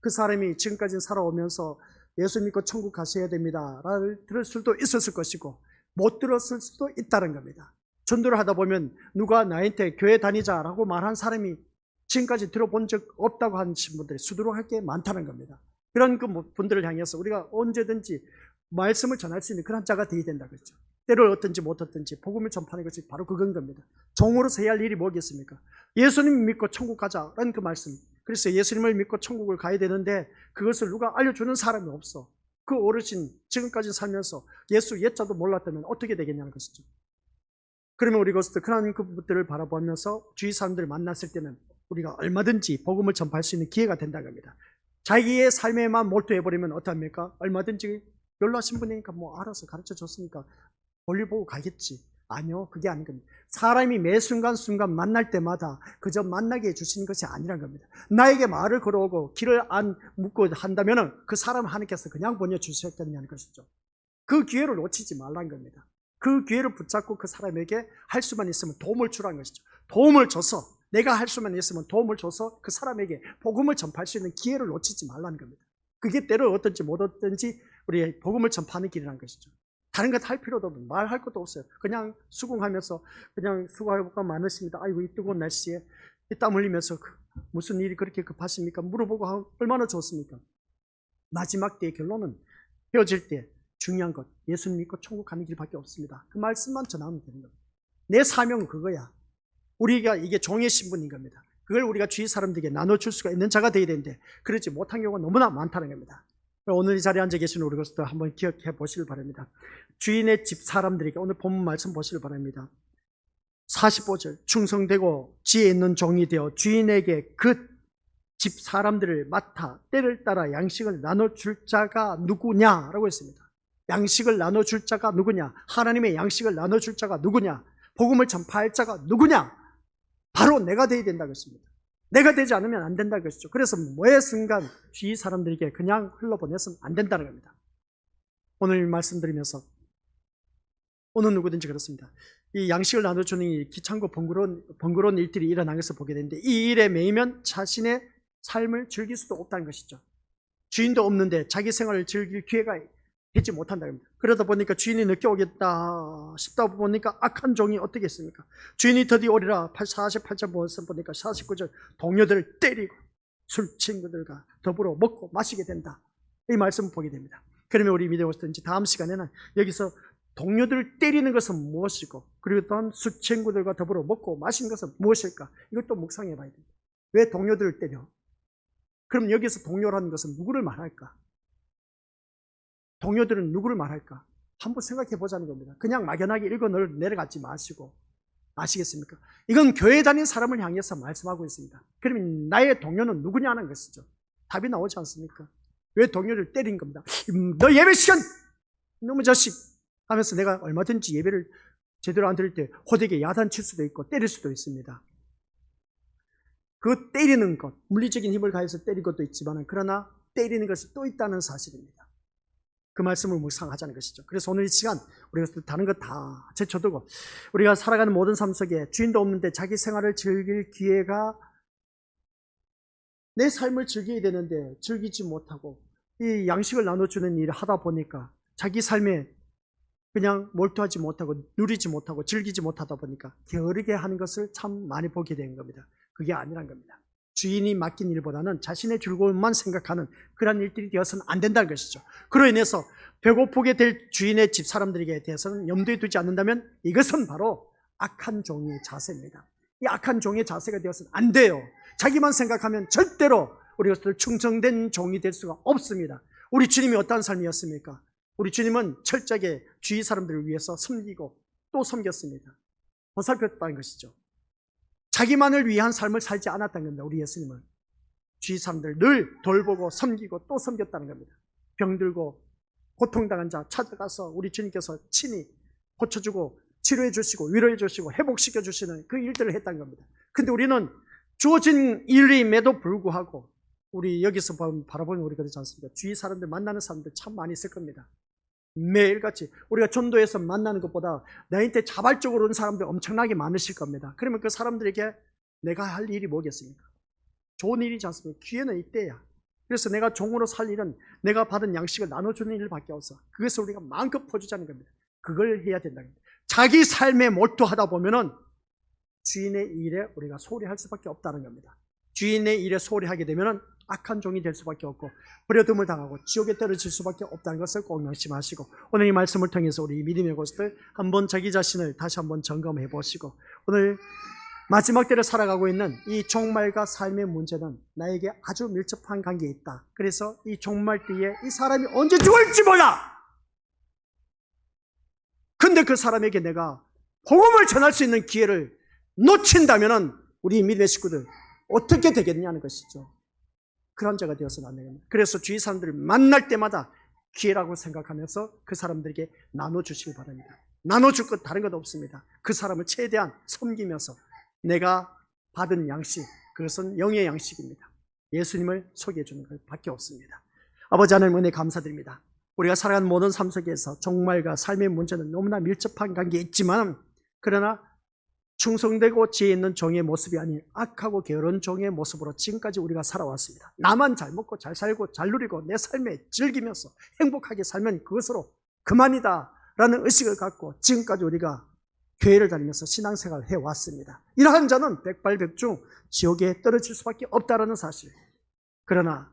그 사람이 지금까지 살아오면서 예수 믿고 천국 가셔야 됩니다. 라를 들을 수도 있었을 것이고 못 들었을 수도 있다는 겁니다. 전도를 하다 보면 누가 나한테 교회 다니자라고 말한 사람이 지금까지 들어본 적 없다고 하신 분들이 수두룩할 게 많다는 겁니다. 그런 그 분들을 향해서 우리가 언제든지 말씀을 전할 수 있는 그런 자가 되어야 된다 그랬죠. 때를 얻든지 못 얻든지 복음을 전파하는 것이 바로 그건 겁니다. 종으로서 해야 할 일이 뭐겠습니까? 예수님 믿고 천국 가자라는 그 말씀. 그래서 예수님을 믿고 천국을 가야 되는데 그것을 누가 알려주는 사람이 없어. 그 어르신 지금까지 살면서 예수 옛자도 몰랐다면 어떻게 되겠냐는 것이죠. 그러면 우리 그것들 그런 그분들을 바라보면서 주위 사람들을 만났을 때는 우리가 얼마든지 복음을 전파할 수 있는 기회가 된다는 겁니다. 자기의 삶에만 몰두해버리면 어떡합니까? 얼마든지 연락하신 분이니까 뭐 알아서 가르쳐 줬으니까 볼일 보고 가겠지. 아니요, 그게 아닌 겁니다. 사람이 매 순간순간 만날 때마다 그저 만나게 해주시는 것이 아니란 겁니다. 나에게 말을 걸어오고 길을 안 묻고 한다면 그 사람 하나님께서 그냥 보내주셨겠냐는 것이죠. 그 기회를 놓치지 말란 겁니다. 그 기회를 붙잡고 그 사람에게 할 수만 있으면 도움을 주라는 것이죠. 도움을 줘서, 내가 할 수만 있으면 도움을 줘서 그 사람에게 복음을 전파할 수 있는 기회를 놓치지 말라는 겁니다. 그게 때를 얻든지 못 얻든지 우리 복음을 전파하는 길이라는 것이죠. 다른 것 할 필요도 없고 말할 것도 없어요. 그냥 수긍하면서 그냥 수고가 많으십니다. 아이고 이 뜨거운 날씨에 땀 흘리면서 무슨 일이 그렇게 급하십니까? 물어보고 얼마나 좋습니까? 마지막 때의 결론은 헤어질 때 중요한 것, 예수님 믿고 천국 가는 길밖에 없습니다. 그 말씀만 전하면 되는 겁니다. 내 사명은 그거야. 우리가 이게 종의 신분인 겁니다. 그걸 우리가 주위 사람들에게 나눠줄 수가 있는 자가 되어야 되는데 그러지 못한 경우가 너무나 많다는 겁니다. 오늘 이 자리에 앉아 계시는 우리 것도 한번 기억해 보시길 바랍니다. 주인의 집 사람들에게 오늘 본문 말씀 보시길 바랍니다. 45절 충성되고 지혜 있는 종이 되어 주인에게 그 집 사람들을 맡아 때를 따라 양식을 나눠줄 자가 누구냐라고 했습니다. 양식을 나눠줄 자가 누구냐? 하나님의 양식을 나눠줄 자가 누구냐? 복음을 전파할 자가 누구냐? 바로 내가 되어야 된다고 했습니다. 내가 되지 않으면 안 된다는 것이죠. 그래서 매 순간 주위 사람들에게 그냥 흘러보내서는 안 된다는 겁니다. 오늘 말씀드리면서 어느 누구든지 그렇습니다. 이 양식을 나눠주는 이 귀찮고 번거로운 일들이 일어나는 것을 보게 되는데 이 일에 매이면 자신의 삶을 즐길 수도 없다는 것이죠. 주인도 없는데 자기 생활을 즐길 기회가 되지 못한다는 겁니다. 그러다 보니까 주인이 늦게 오겠다 싶다 보니까 악한 종이 어떻게 했습니까? 주인이 드디어 오리라 48절 보니까 49절 동료들을 때리고 술 친구들과 더불어 먹고 마시게 된다. 이 말씀을 보게 됩니다. 그러면 우리 믿어보시든지 다음 시간에는 여기서 동료들을 때리는 것은 무엇이고 그리고 또한 술 친구들과 더불어 먹고 마시는 것은 무엇일까? 이것도 묵상해 봐야 됩니다. 왜 동료들을 때려? 그럼 여기서 동료라는 것은 누구를 말할까? 동료들은 누구를 말할까? 한번 생각해 보자는 겁니다. 그냥 막연하게 읽어 내려가지 마시고 아시겠습니까? 이건 교회 다닌 사람을 향해서 말씀하고 있습니다. 그러면 나의 동료는 누구냐는 것이죠. 답이 나오지 않습니까? 왜 동료를 때린 겁니다. 너 예배 시간 너무 자식 하면서 내가 얼마든지 예배를 제대로 안 드릴 때 호되게 야단칠 수도 있고 때릴 수도 있습니다. 그 때리는 것, 물리적인 힘을 가해서 때린 것도 있지만 그러나 때리는 것이 또 있다는 사실입니다. 그 말씀을 묵상하자는 것이죠. 그래서 오늘 이 시간 우리가 다른 것 다 제쳐두고 우리가 살아가는 모든 삶 속에 주인도 없는데 자기 생활을 즐길 기회가 내 삶을 즐겨야 되는데 즐기지 못하고 이 양식을 나눠주는 일을 하다 보니까 자기 삶에 그냥 몰두하지 못하고 누리지 못하고 즐기지 못하다 보니까 게으르게 하는 것을 참 많이 보게 된 겁니다. 그게 아니란 겁니다. 주인이 맡긴 일보다는 자신의 즐거움만 생각하는 그런 일들이 되어서는 안 된다는 것이죠. 그로 인해서 배고프게 될 주인의 집 사람들에게 대해서는 염두에 두지 않는다면 이것은 바로 악한 종의 자세입니다. 이 악한 종의 자세가 되어서는 안 돼요. 자기만 생각하면 절대로 우리 것들 충성된 종이 될 수가 없습니다. 우리 주님이 어떤 삶이었습니까? 우리 주님은 철저하게 주위 사람들을 위해서 섬기고 또 섬겼습니다. 보살폈다는 것이죠. 자기만을 위한 삶을 살지 않았다는 겁니다. 우리 예수님은 주위 사람들 늘 돌보고 섬기고 또 섬겼다는 겁니다. 병들고 고통당한 자 찾아가서 우리 주님께서 친히 고쳐주고 치료해 주시고 위로해 주시고 회복시켜 주시는 그 일들을 했다는 겁니다. 근데 우리는 주어진 일임에도 불구하고 우리 여기서 바라보면 우리가 그렇지 않습니까? 주위 사람들 만나는 사람들 참 많이 있을 겁니다. 매일같이 우리가 전도에서 만나는 것보다 나한테 자발적으로 온 사람들 엄청나게 많으실 겁니다. 그러면 그 사람들에게 내가 할 일이 뭐겠습니까? 좋은 일이지 않습니까? 기회는 이때야. 그래서 내가 종으로 살 일은 내가 받은 양식을 나눠주는 일밖에 없어. 그것을 우리가 마음껏 퍼주자는 겁니다. 그걸 해야 된다는 겁니다. 자기 삶에 몰두하다 보면은 주인의 일에 우리가 소홀히 할 수밖에 없다는 겁니다. 주인의 일에 소홀히 하게 되면은 악한 종이 될 수밖에 없고 버려둠을 당하고 지옥에 떨어질 수밖에 없다는 것을 꼭 명심하시고, 오늘 이 말씀을 통해서 우리 믿음의 것들 한번 자기 자신을 다시 한번 점검해 보시고, 오늘 마지막 때를 살아가고 있는 이 종말과 삶의 문제는 나에게 아주 밀접한 관계에 있다. 그래서 이 종말 때에 이 사람이 언제 죽을지 몰라. 근데 그 사람에게 내가 복음을 전할 수 있는 기회를 놓친다면 우리 믿음의 식구들 어떻게 되겠냐는 것이죠. 그런 자가 되어서는 안 되겠습니다. 그래서 주위 사람들을 만날 때마다 기회라고 생각하면서 그 사람들에게 나눠주시기 바랍니다. 나눠줄 것 다른 것 없습니다. 그 사람을 최대한 섬기면서 내가 받은 양식, 그것은 영의 양식입니다. 예수님을 소개해 주는 것밖에 없습니다. 아버지 하나님 은혜 감사드립니다. 우리가 살아가는 모든 삶 속에서 종말과 삶의 문제는 너무나 밀접한 관계에 있지만, 그러나 충성되고 지혜 있는 종의 모습이 아닌 악하고 게으른 종의 모습으로 지금까지 우리가 살아왔습니다. 나만 잘 먹고 잘 살고 잘 누리고 내 삶에 즐기면서 행복하게 살면 그것으로 그만이다 라는 의식을 갖고 지금까지 우리가 교회를 다니면서 신앙생활을 해왔습니다. 이러한 자는 백발백중 지옥에 떨어질 수밖에 없다는 사실. 그러나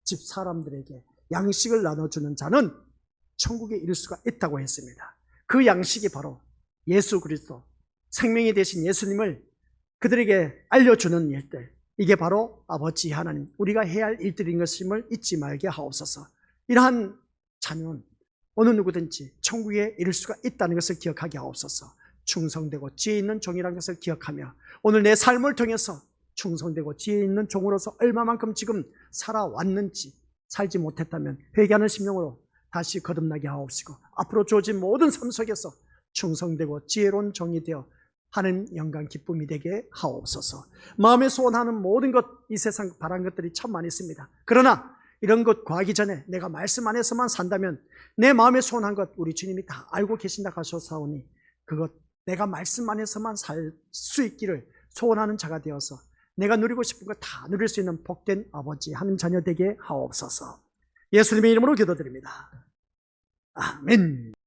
집 사람들에게 양식을 나눠주는 자는 천국에 이를 수가 있다고 했습니다. 그 양식이 바로 예수 그리스도, 생명이 되신 예수님을 그들에게 알려주는 일들, 이게 바로 아버지 하나님 우리가 해야 할 일들인 것임을 잊지 말게 하옵소서. 이러한 자녀는 어느 누구든지 천국에 이를 수가 있다는 것을 기억하게 하옵소서. 충성되고 지혜 있는 종이라는 것을 기억하며 오늘 내 삶을 통해서 충성되고 지혜 있는 종으로서 얼마만큼 지금 살아왔는지, 살지 못했다면 회개하는 심령으로 다시 거듭나게 하옵시고, 앞으로 주어진 모든 삶 속에서 충성되고 지혜로운 종이 되어 하는 영광 기쁨이 되게 하옵소서. 마음에 소원하는 모든 것, 이 세상 바란 것들이 참 많이 있습니다. 그러나 이런 것 구하기 전에 내가 말씀 안에서만 산다면 내 마음에 소원한 것 우리 주님이 다 알고 계신다 하셨사오니, 그것 내가 말씀 안에서만 살 수 있기를 소원하는 자가 되어서 내가 누리고 싶은 것 다 누릴 수 있는 복된 아버지 하는 자녀 되게 하옵소서. 예수님의 이름으로 기도드립니다. 아멘.